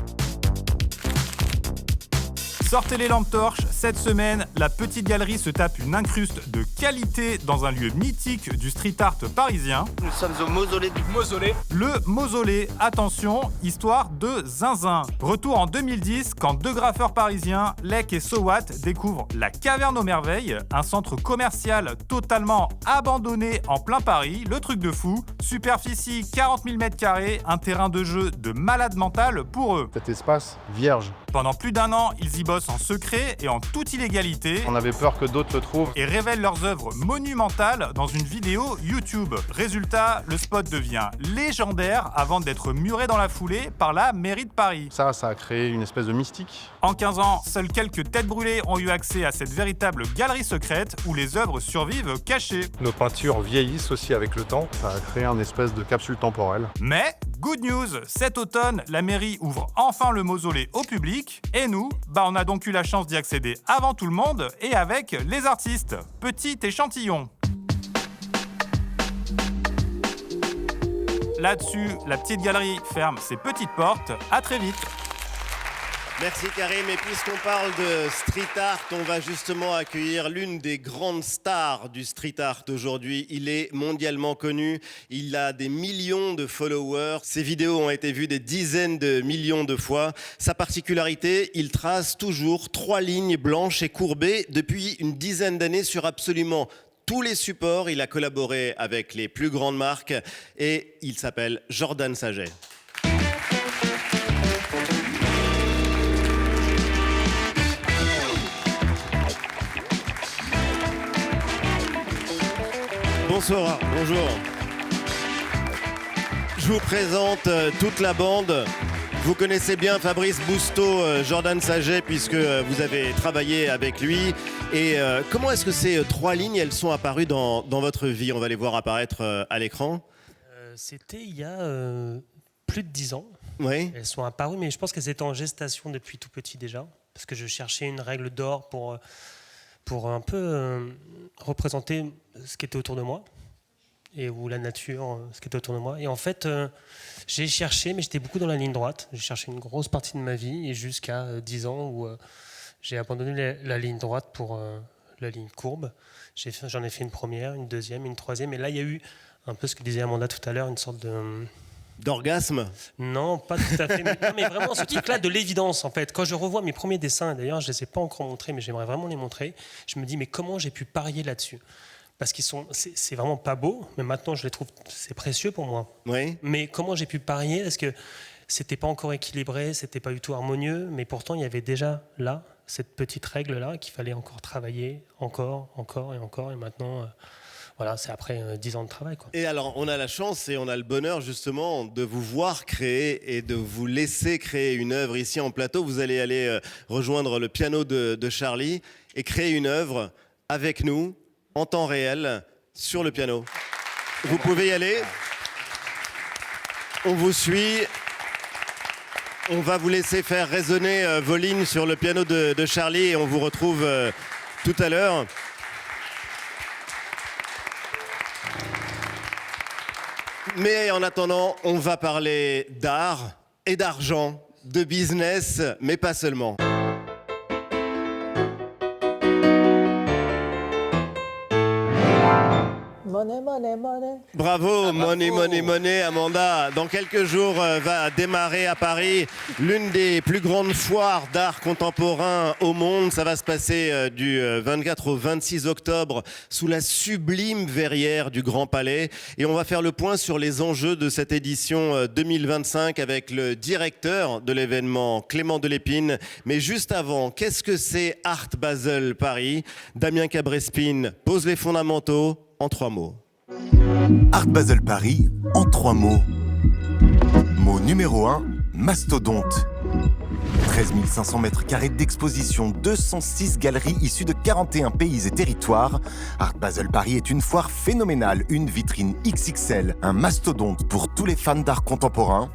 Sortez les lampes torches, cette semaine, la petite galerie se tape une incruste de qualité dans un lieu mythique du street art parisien. Nous sommes au mausolée du mausolée. Le mausolée, attention, histoire de zinzin. Retour en 2010 quand 2 graffeurs parisiens, Lec et Sowat, découvrent la Caverne aux Merveilles, un centre commercial totalement abandonné en plein Paris, le truc de fou. Superficie 40 000 m², un terrain de jeu de malade mental pour eux. Cet espace vierge. Pendant plus d'1 an, ils y bossent en secret et en toute illégalité. On avait peur que d'autres le trouvent. Et révèlent leurs œuvres monumentales dans une vidéo YouTube. Résultat, le spot devient légendaire avant d'être muré dans la foulée par la mairie de Paris. Ça a créé une espèce de mystique. En 15 ans, seules quelques têtes brûlées ont eu accès à cette véritable galerie secrète où les œuvres survivent cachées. Nos peintures vieillissent aussi avec le temps. Ça a créé une espèce de capsule temporelle. Mais, good news, cet automne, la mairie ouvre enfin le mausolée au public. Et nous, on a donc eu la chance d'y accéder avant tout le monde et avec les artistes. Petit échantillon. Là-dessus, la petite galerie ferme ses petites portes. À très vite. Merci Karim, et puisqu'on parle de street art, on va justement accueillir l'une des grandes stars du street art aujourd'hui. Il est mondialement connu, il a des millions de followers, ses vidéos ont été vues des dizaines de millions de fois. Sa particularité, il trace toujours 3 lignes blanches et courbées depuis une dizaine d'années sur absolument tous les supports. Il a collaboré avec les plus grandes marques et il s'appelle Jordan Saget. Bonsoir, bonjour. Je vous présente toute la bande. Vous connaissez bien Fabrice Bousteau, Jordan Saget, puisque vous avez travaillé avec lui. Et comment est-ce que ces 3 lignes, elles sont apparues dans votre vie? On va les voir apparaître à l'écran. C'était il y a plus de 10 ans. Oui. Elles sont apparues, mais je pense qu'elles étaient en gestation depuis tout petit déjà. Parce que je cherchais une règle d'or pour un peu représenter ce qui était autour de moi. Ou la nature, ce qui était autour de moi. Et en fait, j'ai cherché, mais j'étais beaucoup dans la ligne droite. J'ai cherché une grosse partie de ma vie, et jusqu'à 10 ans où j'ai abandonné la ligne droite pour la ligne courbe. J'en ai fait une première, une deuxième, une troisième. Et là, il y a eu un peu ce que disait Amanda tout à l'heure, une sorte de... D'orgasme? Non, pas tout à fait. Mais vraiment, ce truc-là de l'évidence, en fait. Quand je revois mes premiers dessins, d'ailleurs, je ne les ai pas encore montrés, mais j'aimerais vraiment les montrer, je me dis, mais comment j'ai pu parier là-dessus? Parce c'est vraiment pas beau, mais maintenant je les trouve, c'est précieux pour moi. Oui. Mais comment j'ai pu parier? Parce que c'était pas encore équilibré, c'était pas du tout harmonieux, mais pourtant il y avait déjà là cette petite règle là qu'il fallait encore travailler, encore et maintenant. Voilà, c'est après 10 ans de travail, quoi. Et alors, on a la chance et on a le bonheur justement de vous voir créer et de vous laisser créer une œuvre ici en plateau. Vous allez aller rejoindre le piano de Charlie et créer une œuvre avec nous, en temps réel, sur le piano. Vous pouvez y aller. On vous suit. On va vous laisser faire résonner vos lignes sur le piano de Charlie et on vous retrouve tout à l'heure. Mais en attendant, on va parler d'art et d'argent, de business, mais pas seulement. Money, money, money. Bravo, money, money, money, Amanda. Dans quelques jours va démarrer à Paris l'une des plus grandes foires d'art contemporain au monde. Ça va se passer du 24 au 26 octobre sous la sublime verrière du Grand Palais. Et on va faire le point sur les enjeux de cette édition 2025 avec le directeur de l'événement, Clément Delépine. Mais juste avant, qu'est-ce que c'est Art Basel Paris? Damien Cabrespine pose les fondamentaux en 3 mots. Art Basel Paris en 3 mots. Mot numéro 1, mastodonte. 13 500 mètres carrés d'exposition, 206 galeries issues de 41 pays et territoires. Art Basel Paris est une foire phénoménale, une vitrine XXL, un mastodonte pour tous les fans d'art contemporain.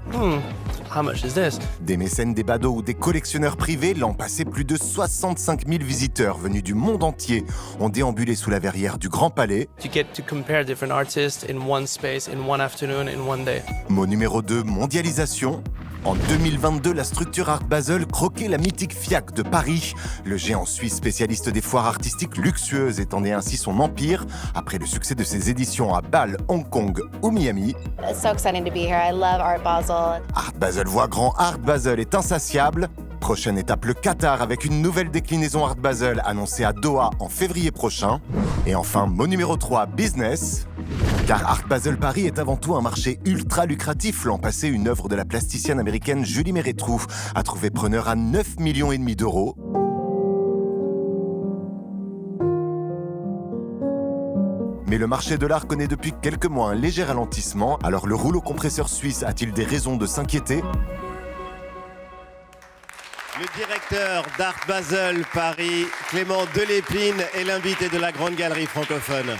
How much is this? Des mécènes, des badauds ou des collectionneurs privés, l'an passé, plus de 65 000 visiteurs venus du monde entier ont déambulé sous la verrière du Grand Palais. You get to compare different artists in one space, in one afternoon, in one day. Mot numéro 2, mondialisation. En 2022, la structure Art Basel croquait la mythique FIAC de Paris. Le géant suisse spécialiste des foires artistiques luxueuses étendait ainsi son empire après le succès de ses éditions à Bâle, Hong Kong ou Miami. It's so exciting to be here. I love Art Basel. Art Basel voit grand, Art Basel est insatiable. Prochaine étape, le Qatar avec une nouvelle déclinaison Art Basel annoncée à Doha en février prochain. Et enfin, mot numéro 3, business. Car Art Basel Paris est avant tout un marché ultra lucratif. L'an passé, une œuvre de la plasticienne américaine Julie Méretrou a trouvé preneur à 9,5 millions d'euros. Mais le marché de l'art connaît depuis quelques mois un léger ralentissement. Alors le rouleau compresseur suisse a-t-il des raisons de s'inquiéter ? Le directeur d'Art Basel Paris, Clément Delépine, est l'invité de la Grande Galerie francophone.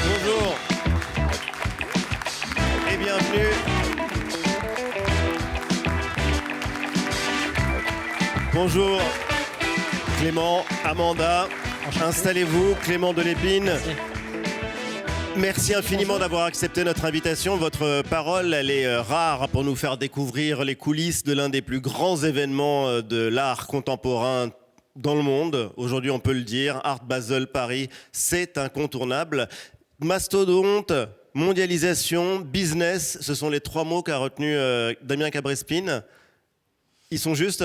Bonjour et bienvenue. Bonjour Clément, Amanda, installez-vous, Clément Delépine. Merci infiniment d'avoir accepté notre invitation. Votre parole, elle est rare pour nous faire découvrir les coulisses de l'un des plus grands événements de l'art contemporain dans le monde. Aujourd'hui, on peut le dire, Art Basel Paris, c'est incontournable. Mastodonte, mondialisation, business, ce sont les 3 mots qu'a retenu Damien Cabrespine. Ils sont justes ?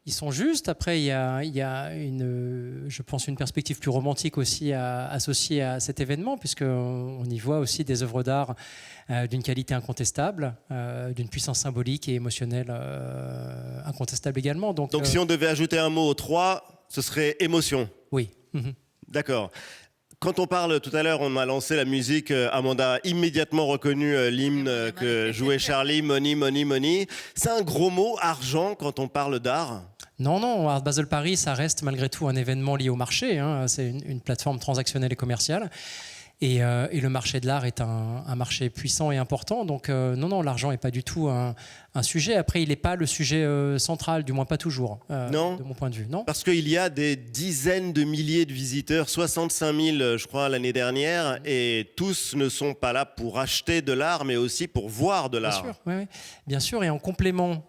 Ils sont justes. Après, il y a je pense, une perspective plus romantique aussi associée à cet événement, puisqu'on y voit aussi des œuvres d'art d'une qualité incontestable, d'une puissance symbolique et émotionnelle incontestable également. Donc si on devait ajouter un mot aux 3, ce serait émotion. Oui. D'accord. Quand on parle, tout à l'heure, on m'a lancé la musique, Amanda a immédiatement reconnu l'hymne que jouait Charlie, Money, Money, Money. C'est un gros mot, argent, quand on parle d'art? Non, Art Basel Paris, ça reste malgré tout un événement lié au marché. C'est une plateforme transactionnelle et commerciale. Et le marché de l'art est un marché puissant et important. Donc non, l'argent n'est pas du tout un sujet. Après, il n'est pas le sujet central, du moins pas toujours, de mon point de vue. Non. Parce qu'il y a des dizaines de milliers de visiteurs, 65 000 je crois l'année dernière, et tous ne sont pas là pour acheter de l'art, mais aussi pour voir de l'art. Bien sûr, oui. Bien sûr, et en complément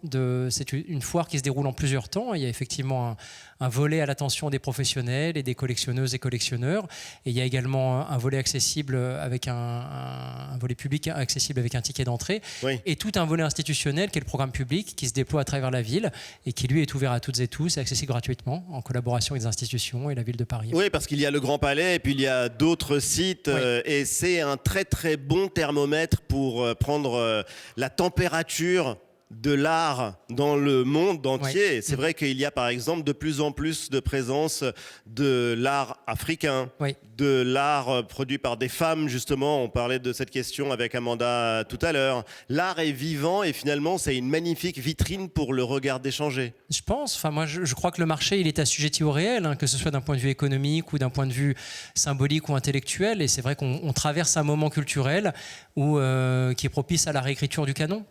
c'est une foire qui se déroule en plusieurs temps. Il y a effectivement un volet à l'attention des professionnels et des collectionneuses et collectionneurs. Et il y a également un volet accessible avec un volet public accessible avec un ticket d'entrée. Oui. Et tout un volet institutionnel qui est le programme public qui se déploie à travers la ville et qui lui est ouvert à toutes et tous et accessible gratuitement en collaboration avec des institutions et la ville de Paris. Oui, parce qu'il y a le Grand Palais et puis il y a d'autres sites et c'est un très très bon thermomètre pour prendre la température de l'art dans le monde entier. Oui. C'est vrai qu'il y a par exemple de plus en plus de présence de l'art africain, de l'art produit par des femmes justement. On parlait de cette question avec Amanda tout à l'heure. L'art est vivant et finalement c'est une magnifique vitrine pour le regard d'échanger. Je pense, moi je crois que le marché il est assujetti au réel, que ce soit d'un point de vue économique ou d'un point de vue symbolique ou intellectuel. Et c'est vrai qu'on traverse un moment culturel qui est propice à la réécriture du canon.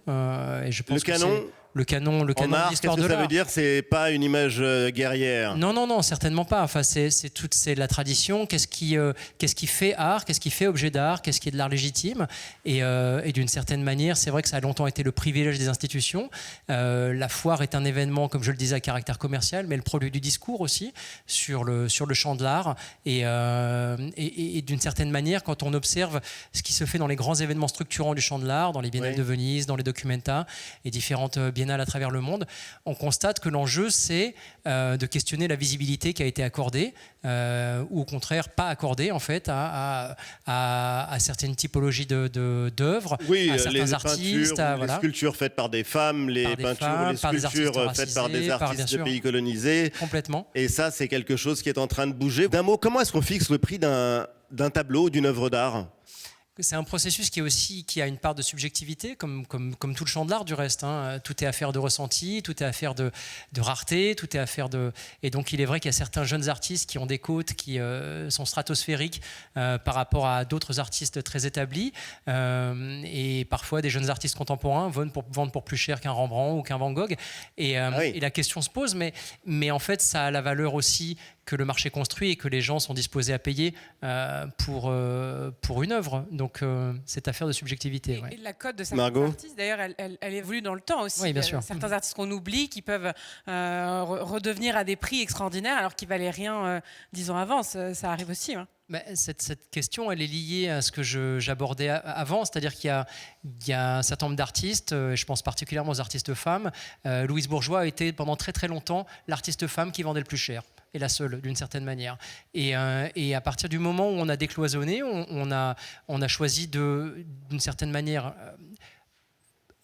Et je pense le canon de l'histoire de l'art. Ça veut dire c'est pas une image guerrière. Non, certainement pas. Enfin, c'est la tradition. Qu'est-ce qui fait art? Qu'est-ce qui fait objet d'art? Qu'est-ce qui est de l'art légitime? Et d'une certaine manière, c'est vrai que ça a longtemps été le privilège des institutions. La foire est un événement, comme je le disais, à caractère commercial, mais le produit du discours aussi sur le champ de l'art. Et d'une certaine manière, quand on observe ce qui se fait dans les grands événements structurants du champ de l'art, dans les biennales de Venise, dans les Documenta et différentes biennales à travers le monde, on constate que l'enjeu c'est de questionner la visibilité qui a été accordée ou au contraire pas accordée en fait à certaines typologies d'œuvres, à certains artistes, les sculptures faites par des femmes, les sculptures faites par des artistes de pays colonisés. Complètement. Et ça c'est quelque chose qui est en train de bouger. D'un mot, comment est-ce qu'on fixe le prix d'un tableau, d'une œuvre d'art? C'est un processus qui a une part de subjectivité, comme tout le champ de l'art du reste. Tout est affaire de ressenti, tout est affaire de rareté, tout est affaire de... Et donc il est vrai qu'il y a certains jeunes artistes qui ont des cotes qui sont stratosphériques par rapport à d'autres artistes très établis. Et parfois des jeunes artistes contemporains vendent pour plus cher qu'un Rembrandt ou qu'un Van Gogh. Et la question se pose, mais en fait ça a la valeur aussi que le marché construit et que les gens sont disposés à payer pour une œuvre. Donc, c'est affaire de subjectivité. Et la cote de certains artistes, d'ailleurs, elle évolue dans le temps aussi. Oui, bien sûr. Certains artistes qu'on oublie, qui peuvent redevenir à des prix extraordinaires alors qu'ils valaient rien 10 ans avant. Ça arrive aussi. Cette question, elle est liée à ce que j'abordais avant, c'est-à-dire qu'il y a un certain nombre d'artistes, je pense particulièrement aux artistes femmes. Louise Bourgeois a été pendant très très longtemps l'artiste femme qui vendait le plus cher. Et la seule, d'une certaine manière. Et à partir du moment où on a décloisonné, on a choisi d'une certaine manière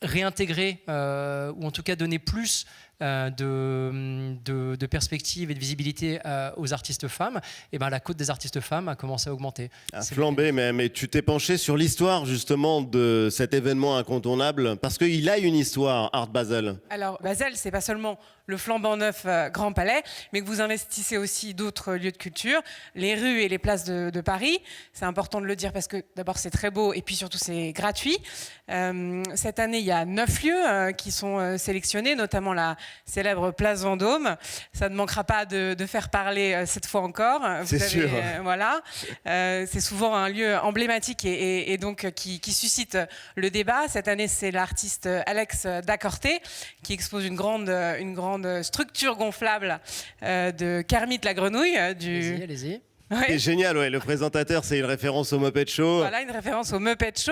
réintégrer, ou en tout cas donner plus de perspective et de visibilité aux artistes femmes, et la cote des artistes femmes a commencé à augmenter. Flambé même. Et tu t'es penché sur l'histoire justement de cet événement incontournable, parce qu'il a une histoire, Art Basel. Alors, Basel, c'est pas seulement le flambant neuf Grand Palais, mais que vous investissez aussi d'autres lieux de culture, les rues et les places de Paris. C'est important de le dire parce que d'abord c'est très beau et puis surtout c'est gratuit. Cette année, il y a 9 lieux qui sont sélectionnés, notamment la célèbre place Vendôme. Ça ne manquera pas de faire parler cette fois encore. C'est sûr. Voilà. C'est souvent un lieu emblématique et donc qui suscite le débat. Cette année, c'est l'artiste Alex Dacorté qui expose une grande structure gonflable de Kermit la grenouille. Allez-y. Ouais. C'est génial, ouais. Le présentateur, c'est une référence au Muppet Show. Voilà, une référence au Muppet Show.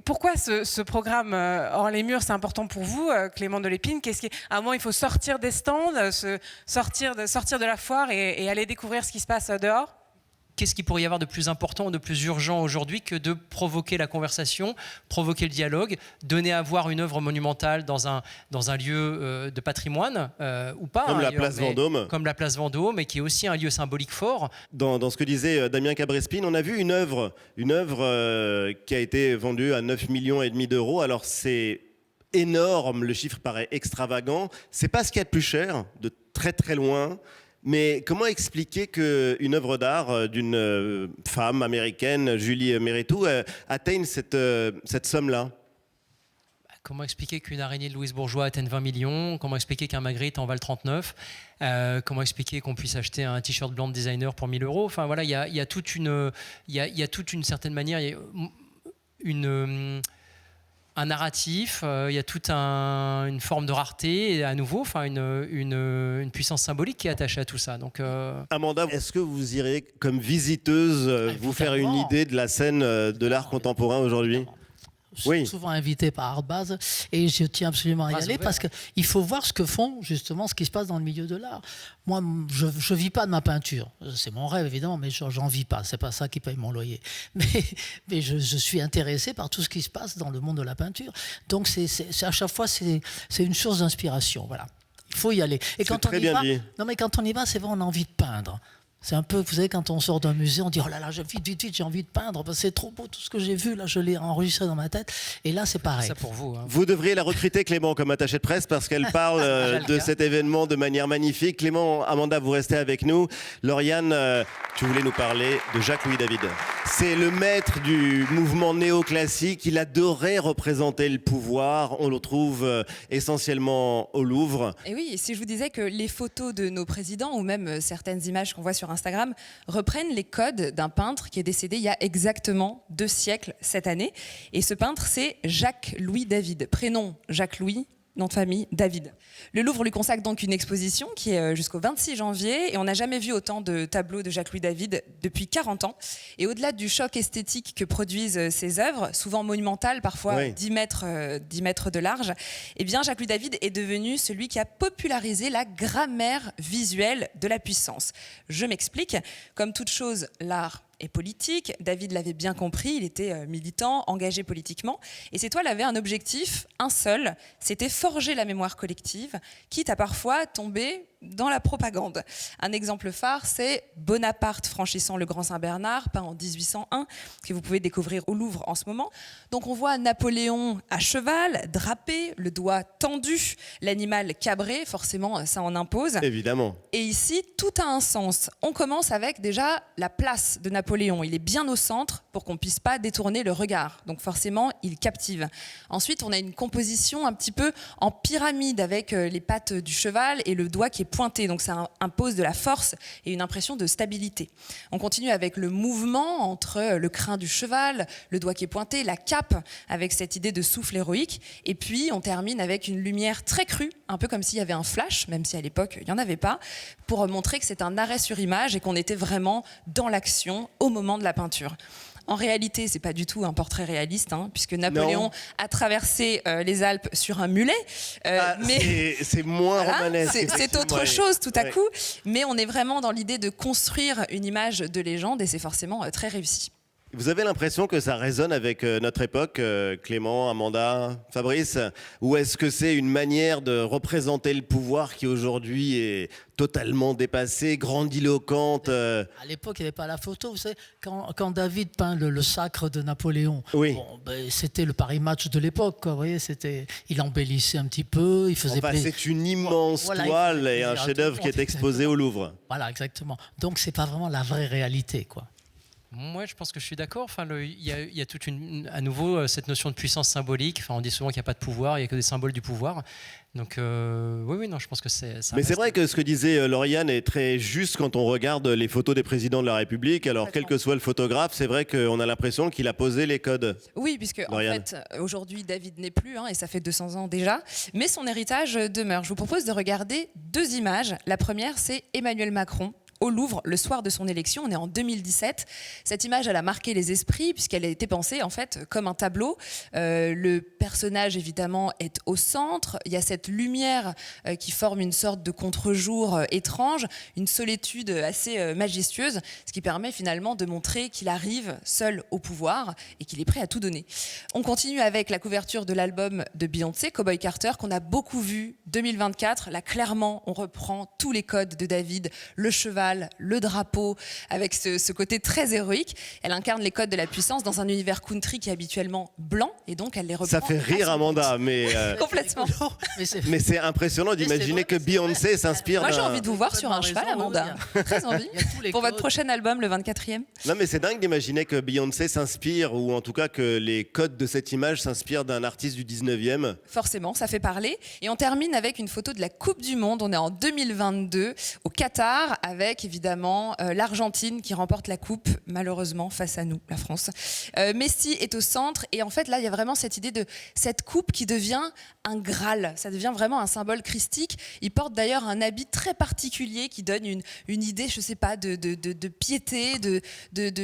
Pourquoi ce programme hors les murs, c'est important pour vous, Clément Delépine? À un moment, il faut sortir des stands, sortir de la foire et aller découvrir ce qui se passe dehors? Qu'est-ce qu'il pourrait y avoir de plus important, de plus urgent aujourd'hui que de provoquer la conversation, provoquer le dialogue, donner à voir une œuvre monumentale dans un lieu de patrimoine ou pas. Comme la place Vendôme. Comme la place Vendôme, mais qui est aussi un lieu symbolique fort. Dans ce que disait Damien Cabrespine, on a vu une œuvre qui a été vendue à 9,5 millions d'euros. Alors c'est énorme, le chiffre paraît extravagant. C'est pas ce qu'il y a de plus cher, de très très loin. Mais comment expliquer qu'une œuvre d'art d'une femme américaine, Julie Méritou, atteigne cette somme-là? Comment expliquer qu'une araignée de Louise Bourgeois atteigne 20 millions? Comment expliquer qu'un Magritte en vale 39? Comment expliquer qu'on puisse acheter un t-shirt blanc de designer pour 1 000 euros? Enfin voilà, il y a toute une certaine manière, il y a un narratif, il y a toute une forme de rareté, et à nouveau, enfin une puissance symbolique qui est attachée à tout ça. Donc, Amanda, est-ce que vous irez comme visiteuse vous faire une idée de la scène de l'art contemporain aujourd'hui? Je suis souvent invité par Art Basel et je tiens absolument à y aller parce qu'il faut voir ce que font justement ce qui se passe dans le milieu de l'art. Moi, je ne vis pas de ma peinture. C'est mon rêve évidemment, mais j'en vis pas. C'est pas ça qui paye mon loyer. Mais je suis intéressé par tout ce qui se passe dans le monde de la peinture. Donc à chaque fois c'est une source d'inspiration. Voilà. Il faut y aller. Et quand on y va, non mais quand on y va, c'est vrai, on a envie de peindre. C'est un peu, vous savez, quand on sort d'un musée, on dit « Oh là là, vite, j'ai envie de peindre, parce que c'est trop beau tout ce que j'ai vu, là, je l'ai enregistré dans ma tête. » Et là, c'est pareil. Ça pour vous. Hein. Vous devriez la recruter, Clément, comme attachée de presse, parce qu'elle parle de cet événement de manière magnifique. Clément, Amanda, vous restez avec nous. Lauriane, tu voulais nous parler de Jacques-Louis David. C'est le maître du mouvement néoclassique. Il adorait représenter le pouvoir. On le trouve essentiellement au Louvre. Et oui, si je vous disais que les photos de nos présidents, ou même certaines images qu'on voit sur Instagram, reprennent les codes d'un peintre qui est décédé il y a exactement 2 siècles cette année. Et ce peintre, c'est Jacques-Louis David. Prénom Jacques-Louis, nom de famille David. Le Louvre lui consacre donc une exposition qui est jusqu'au 26 janvier et on n'a jamais vu autant de tableaux de Jacques-Louis David depuis 40 ans. Et au-delà du choc esthétique que produisent ses œuvres, souvent monumentales, parfois 10 mètres de large, eh bien Jacques-Louis David est devenu celui qui a popularisé la grammaire visuelle de la puissance. Je m'explique. Comme toute chose, l'art et politique. David l'avait bien compris, il était militant, engagé politiquement. Et ces toiles avaient un objectif, un seul, c'était forger la mémoire collective, quitte à parfois tomber dans la propagande. Un exemple phare, c'est Bonaparte franchissant le Grand Saint-Bernard, peint en 1801, que vous pouvez découvrir au Louvre en ce moment. Donc on voit Napoléon à cheval, drapé, le doigt tendu, l'animal cabré, forcément ça en impose. Évidemment. Et ici, tout a un sens. On commence avec déjà la place de Napoléon. Il est bien au centre pour qu'on ne puisse pas détourner le regard. Donc forcément, il captive. Ensuite, on a une composition un petit peu en pyramide avec les pattes du cheval et le doigt qui est pointé. Donc ça impose de la force et une impression de stabilité. On continue avec le mouvement entre le crin du cheval, le doigt qui est pointé, la cape avec cette idée de souffle héroïque. Et puis, on termine avec une lumière très crue, un peu comme s'il y avait un flash, même si à l'époque, il n'y en avait pas, pour montrer que c'est un arrêt sur image et qu'on était vraiment dans l'action au moment de la peinture. En réalité, c'est pas du tout un portrait réaliste, puisque Napoléon a traversé les Alpes sur un mulet. Mais c'est moins romanesque. C'est autre chose tout à coup, mais on est vraiment dans l'idée de construire une image de légende et c'est forcément très réussi. Vous avez l'impression que ça résonne avec notre époque, Clément, Amanda, Fabrice? Ou est-ce que c'est une manière de représenter le pouvoir qui aujourd'hui est totalement dépassée, grandiloquente? À l'époque, il n'y avait pas la photo. Vous savez, quand David peint le sacre de Napoléon, c'était le Paris Match de l'époque. Vous voyez, il embellissait un petit peu, il faisait plaisir. C'est une immense toile et un chef-d'œuvre qui est exposé au Louvre. Voilà, exactement. Donc, c'est pas vraiment la vraie réalité, quoi. Moi, je pense que je suis d'accord. Enfin, il y a toute à nouveau cette notion de puissance symbolique. Enfin, on dit souvent qu'il n'y a pas de pouvoir, il n'y a que des symboles du pouvoir. Donc, oui, non, je pense que c'est ça. Mais c'est vrai que ce que disait Lauriane est très juste quand on regarde les photos des présidents de la République. Alors, quel que soit le photographe, c'est vrai qu'on a l'impression qu'il a posé les codes. Oui, puisque en fait, aujourd'hui, David n'est plus, et ça fait 200 ans déjà, mais son héritage demeure. Je vous propose de regarder 2 images. La première, c'est Emmanuel Macron au Louvre le soir de son élection. On est en 2017. Cette image, elle a marqué les esprits puisqu'elle a été pensée en fait comme un tableau. Le personnage évidemment est au centre. Il y a cette lumière qui forme une sorte de contre-jour étrange, une solitude assez majestueuse, ce qui permet finalement de montrer qu'il arrive seul au pouvoir et qu'il est prêt à tout donner. On continue avec la couverture de l'album de Beyoncé, Cowboy Carter, qu'on a beaucoup vu 2024. Là, clairement, on reprend tous les codes de David, le cheval, le drapeau, avec ce côté très héroïque. Elle incarne les codes de la puissance dans un univers country qui est habituellement blanc, et donc elle les reprend. Ça fait rire Amanda, mais complètement. Mais c'est impressionnant d'imaginer que Beyoncé s'inspire. Moi, j'ai envie de vous voir sur un cheval, Amanda. Très envie. Pour votre prochain album, le 24e. Non, mais c'est dingue d'imaginer que Beyoncé s'inspire, ou en tout cas que les codes de cette image s'inspirent d'un artiste du 19e. Forcément, ça fait parler. Et on termine avec une photo de la Coupe du Monde. On est en 2022 au Qatar, avec évidemment l'Argentine qui remporte la coupe, malheureusement face à nous, la France. Messi est au centre, et en fait là il y a vraiment cette idée de cette coupe qui devient un Graal. Ça devient vraiment un symbole christique. Il porte d'ailleurs un habit très particulier qui donne une idée, je sais pas, de piété,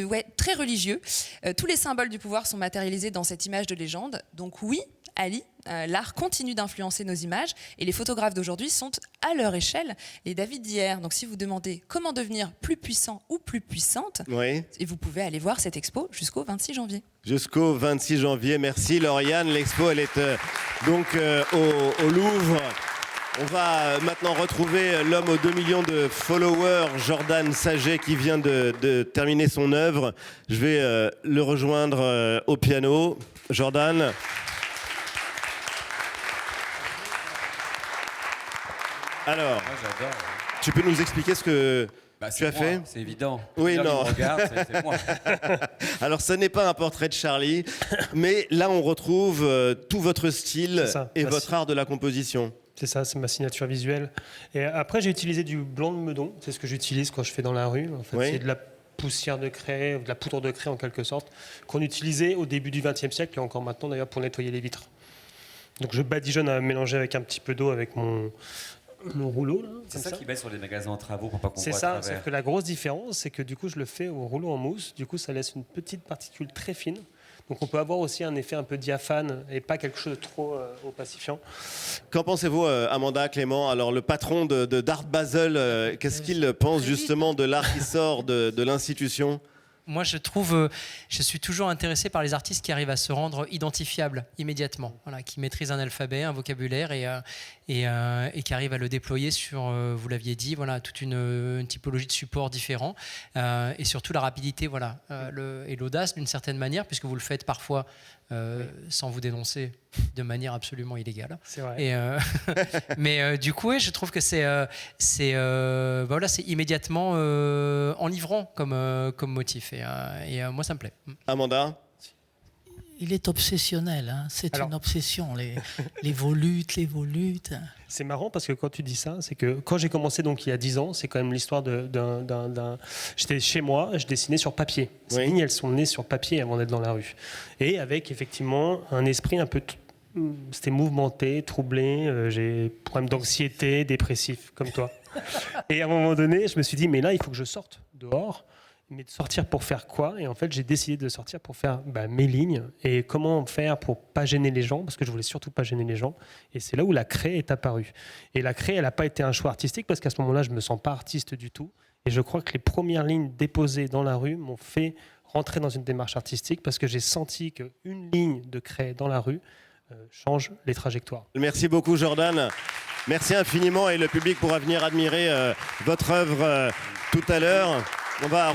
ouais, très religieux. Tous les symboles du pouvoir sont matérialisés dans cette image de légende. Donc oui, Ali, l'art continue d'influencer nos images, et les photographes d'aujourd'hui sont à leur échelle les David d'hier. Donc si vous demandez comment devenir plus puissant ou plus puissante, oui. Et vous pouvez aller voir cette expo jusqu'au 26 janvier. Jusqu'au 26 janvier. Merci Lauriane. L'expo, elle est donc au Louvre. On va maintenant retrouver l'homme aux 2 millions de followers, Jordan Saget, qui vient de terminer son œuvre. Je vais le rejoindre au piano. Jordan. Alors, moi, j'adore. Tu peux nous expliquer ce que tu as fait ? C'est évident. Oui, non. Regarde, c'est moi. Alors, ce n'est pas un portrait de Charlie, mais là, on retrouve tout votre style et votre art de la composition. C'est ça, c'est ma signature visuelle. Et après, j'ai utilisé du blanc de meudon. C'est ce que j'utilise quand je fais dans la rue. En fait, oui. C'est de la poussière de craie, de la poudre de craie en quelque sorte, qu'on utilisait au début du XXe siècle et encore maintenant d'ailleurs pour nettoyer les vitres. Donc je badigeonne à mélanger avec un petit peu d'eau avec mon rouleau. C'est ça qu'ils mettent sur les magasins en travaux pour pas qu'on voit C'est à ça, travers. sauf que la grosse différence, c'est que du coup je le fais au rouleau en mousse. Du coup ça laisse une petite particule très fine. Donc on peut avoir aussi un effet un peu diaphane et pas quelque chose de trop opacifiant. Qu'en pensez-vous, Amanda, Clément ? Alors le patron d'Art Basel, qu'est-ce qu'il pense justement de l'art qui sort de l'institution ? Moi, je suis toujours intéressé par les artistes qui arrivent à se rendre identifiables immédiatement, voilà, qui maîtrisent un alphabet, un vocabulaire et qui arrivent à le déployer sur, vous l'aviez dit, voilà, toute une typologie de supports différents et surtout la rapidité, voilà, et l'audace d'une certaine manière, puisque vous le faites parfois sans vous dénoncer de manière absolument illégale. C'est vrai. Et, mais du coup, je trouve que c'est immédiatement enivrant comme motif. Et moi, ça me plaît. Amanda ? Il est obsessionnel, hein. C'est une obsession, les volutes. C'est marrant parce que quand tu dis ça, c'est que quand j'ai commencé donc il y a 10 ans, c'est quand même l'histoire d'un... J'étais chez moi, je dessinais sur papier. Ces lignes, elles sont nées sur papier avant d'être dans la rue. Et avec effectivement un esprit un peu... C'était mouvementé, troublé, j'ai problème d'anxiété, dépressif, comme toi. Et à un moment donné, je me suis dit, mais là, il faut que je sorte dehors. Mais de sortir pour faire quoi ? Et en fait, j'ai décidé de sortir pour faire mes lignes. Et comment faire pour pas gêner les gens ? Parce que je voulais surtout pas gêner les gens. Et c'est là où la craie est apparue. Et la craie, elle n'a pas été un choix artistique parce qu'à ce moment-là, je me sens pas artiste du tout. Et je crois que les premières lignes déposées dans la rue m'ont fait rentrer dans une démarche artistique parce que j'ai senti qu'une ligne de craie dans la rue change les trajectoires. Merci beaucoup, Jordan. Merci infiniment et le public pourra venir admirer votre œuvre tout à l'heure. On va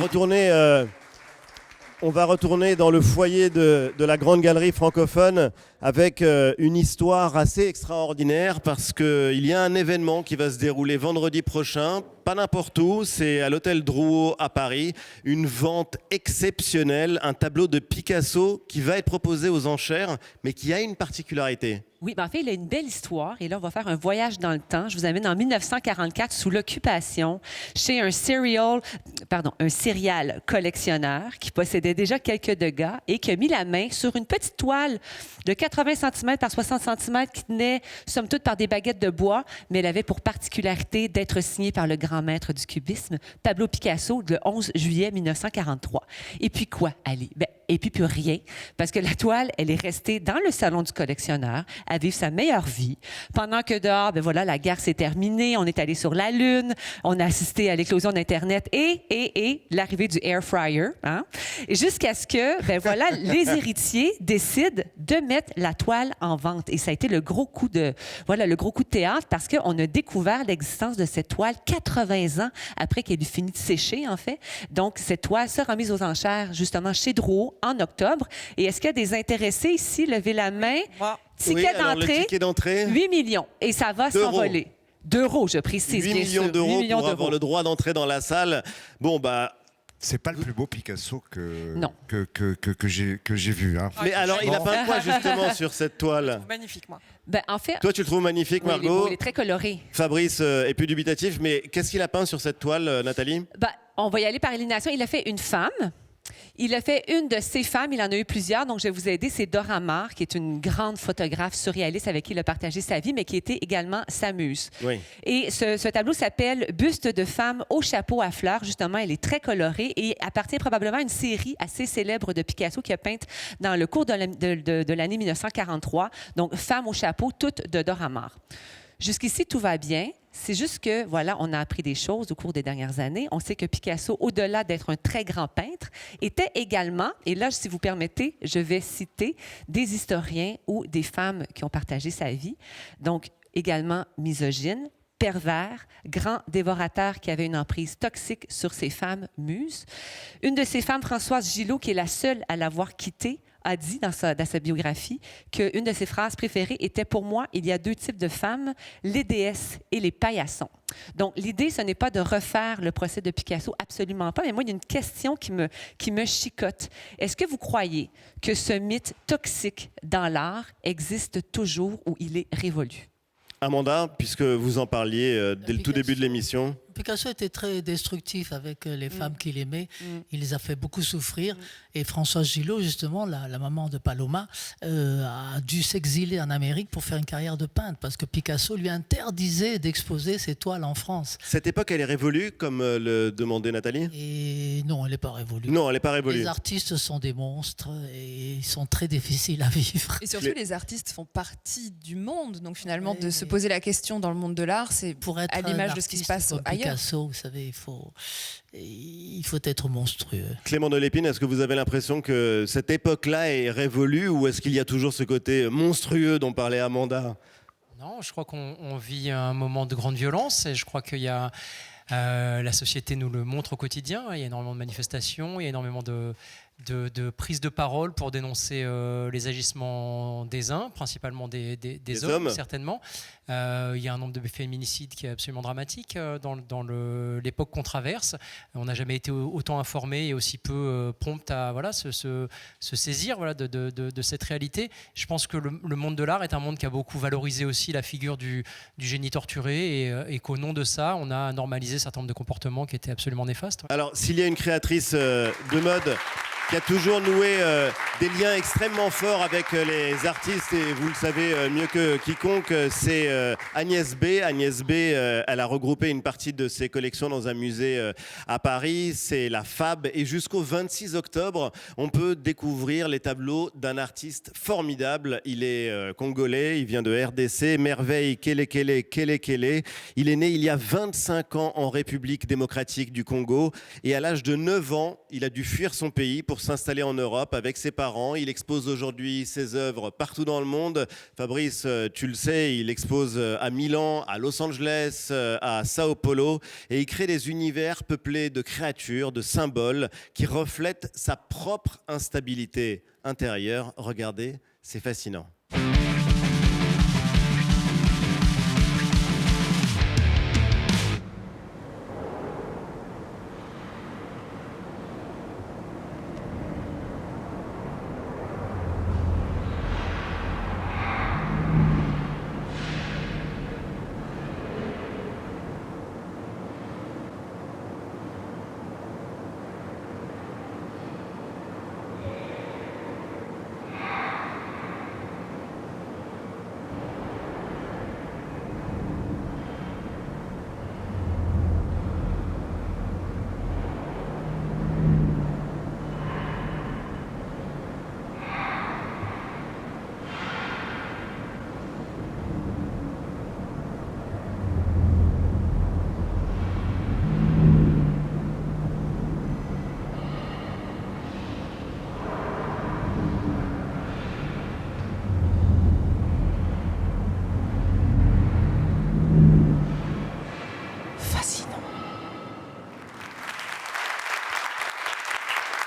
retourner dans le foyer de la Grande Galerie francophone avec une histoire assez extraordinaire parce qu'il y a un événement qui va se dérouler vendredi prochain, pas n'importe où, c'est à l'hôtel Drouot à Paris, une vente exceptionnelle, un tableau de Picasso qui va être proposé aux enchères, mais qui a une particularité. Oui, en fait, il a une belle histoire. Et là, on va faire un voyage dans le temps. Je vous amène en 1944, sous l'occupation, chez un serial collectionneur qui possédait déjà quelques degas et qui a mis la main sur une petite toile de 80 cm par 60 cm qui tenait, somme toute, par des baguettes de bois, mais elle avait pour particularité d'être signée par le grand grand maître du cubisme, Pablo Picasso, le 11 juillet 1943. Et puis quoi, Ali? Et puis plus rien, parce que la toile, elle est restée dans le salon du collectionneur à vivre sa meilleure vie. Pendant que dehors, la guerre s'est terminée, on est allé sur la Lune, on a assisté à l'éclosion d'Internet et l'arrivée du air fryer, hein? Et jusqu'à ce que, les héritiers décident de mettre la toile en vente. Et ça a été le gros coup de théâtre parce qu'on a découvert l'existence de cette toile 80 ans après qu'elle ait fini de sécher, en fait. Donc, cette toile sera remise aux enchères, justement, chez Drouot en octobre. Et est-ce qu'il y a des intéressés ici? Levez la main. Ticket d'entrée, 8 millions. Et ça va s'envoler. D'euros, je précise. 8 millions d'euros pour avoir le droit d'entrer dans la salle. C'est pas le plus beau Picasso que j'ai vu. Hein. Mais alors, il a peint quoi justement sur cette toile? Magnifique, moi. En fait, toi, tu le trouves magnifique, Margot? Il est très coloré. Fabrice est plus dubitatif, mais qu'est-ce qu'il a peint sur cette toile, Nathalie? On va y aller par élimination. Il a fait une femme. Il a fait une de ses femmes, il en a eu plusieurs, donc je vais vous aider. C'est Dora Maar, qui est une grande photographe surréaliste avec qui il a partagé sa vie, mais qui était également sa muse. Oui. Et ce tableau s'appelle Buste de femme au chapeau à fleurs. Justement, elle est très colorée et appartient probablement à une série assez célèbre de Picasso qui a peinte dans le cours de l'année 1943. Donc, Femme au chapeau, toute de Dora Maar. Jusqu'ici, tout va bien. C'est juste que, on a appris des choses au cours des dernières années. On sait que Picasso, au-delà d'être un très grand peintre, était également, et là, si vous permettez, je vais citer des historiens ou des femmes qui ont partagé sa vie, donc également misogyne, pervers, grand dévorateur qui avait une emprise toxique sur ses femmes muses. Une de ses femmes, Françoise Gillot, qui est la seule à l'avoir quitté, a dit dans sa biographie qu'une de ses phrases préférées était « Pour moi, il y a deux types de femmes, les déesses et les paillassons ». Donc, l'idée, ce n'est pas de refaire le procès de Picasso, absolument pas. Mais moi, il y a une question qui me chicote. Est-ce que vous croyez que ce mythe toxique dans l'art existe toujours ou il est révolu? Amanda, puisque vous en parliez dès le tout début de l'émission. Picasso était très destructif avec les femmes qu'il aimait. Il les a fait beaucoup souffrir. Et Françoise Gillot, justement, la maman de Paloma, a dû s'exiler en Amérique pour faire une carrière de peintre parce que Picasso lui interdisait d'exposer ses toiles en France. Cette époque, elle est révolue, comme le demandait Nathalie? Et non, elle n'est pas révolue. Non, elle n'est pas révolue. Les artistes sont des monstres et ils sont très difficiles à vivre. Et surtout, les artistes font partie du monde. Donc finalement, de se poser la question dans le monde de l'art, c'est pour être à l'image de ce qui se passe ailleurs. Picasso, vous savez, il faut être monstrueux. Clément de Lépine, est-ce que vous avez l'impression que cette époque-là est révolue ou est-ce qu'il y a toujours ce côté monstrueux dont parlait Amanda? Non, je crois qu'on vit un moment de grande violence et je crois qu'il y a... la société nous le montre au quotidien. Il y a énormément de manifestations, il y a énormément de prise de parole pour dénoncer les agissements des uns, principalement des hommes, certainement. Il y a un nombre de féminicides qui est absolument dramatique dans l'époque qu'on traverse. On n'a jamais été autant informé et aussi peu prompt à se saisir de cette réalité. Je pense que le monde de l'art est un monde qui a beaucoup valorisé aussi la figure du génie torturé et qu'au nom de ça, on a normalisé un certain nombre de comportements qui étaient absolument néfastes. Alors, s'il y a une créatrice de mode qui a toujours noué des liens extrêmement forts avec les artistes, et vous le savez mieux que quiconque, c'est Agnès B. Agnès B, elle a regroupé une partie de ses collections dans un musée à Paris, c'est la Fab, et jusqu'au 26 octobre, on peut découvrir les tableaux d'un artiste formidable. Il est congolais, il vient de RDC, Merveille Kelekele. Il est né il y a 25 ans en République démocratique du Congo, et à l'âge de 9 ans, il a dû fuir son pays pour s'installer en Europe avec ses parents. Il expose aujourd'hui ses œuvres partout dans le monde. Fabrice, tu le sais, il expose à Milan, à Los Angeles, à Sao Paulo, et il crée des univers peuplés de créatures, de symboles qui reflètent sa propre instabilité intérieure. Regardez, c'est fascinant.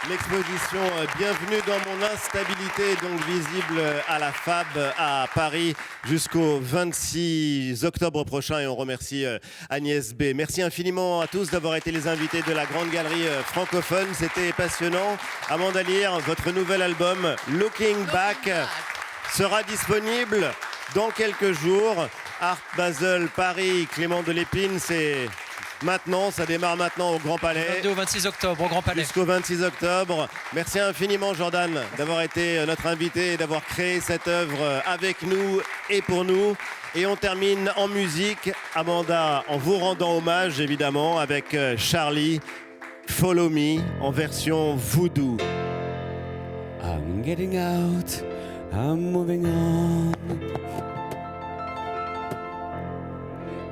L'exposition Bienvenue dans mon instabilité, donc visible à la FAB à Paris jusqu'au 26 octobre prochain. Et on remercie Agnès B. Merci infiniment à tous d'avoir été les invités de la Grande Galerie francophone. C'était passionnant. Amanda Lear, votre nouvel album Looking Back sera disponible dans quelques jours. Art Basel Paris, Clément Delépine, c'est... Maintenant, ça démarre maintenant au Grand Palais. 22 au 26 octobre, au Grand Palais. Jusqu'au 26 octobre. Merci infiniment, Jordan, d'avoir été notre invité et d'avoir créé cette œuvre avec nous et pour nous. Et on termine en musique, Amanda, en vous rendant hommage, évidemment, avec Charlie, Follow Me, en version voodoo. I'm getting out, I'm moving on.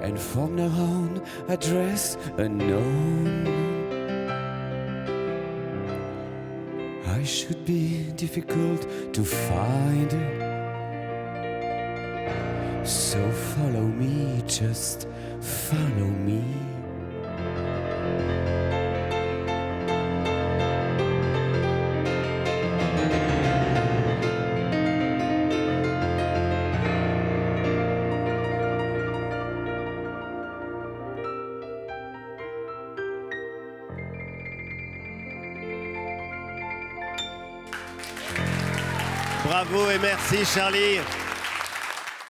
And from now on, address unknown. I should be difficult to find. So follow me, just follow me. Bravo et merci Charlie.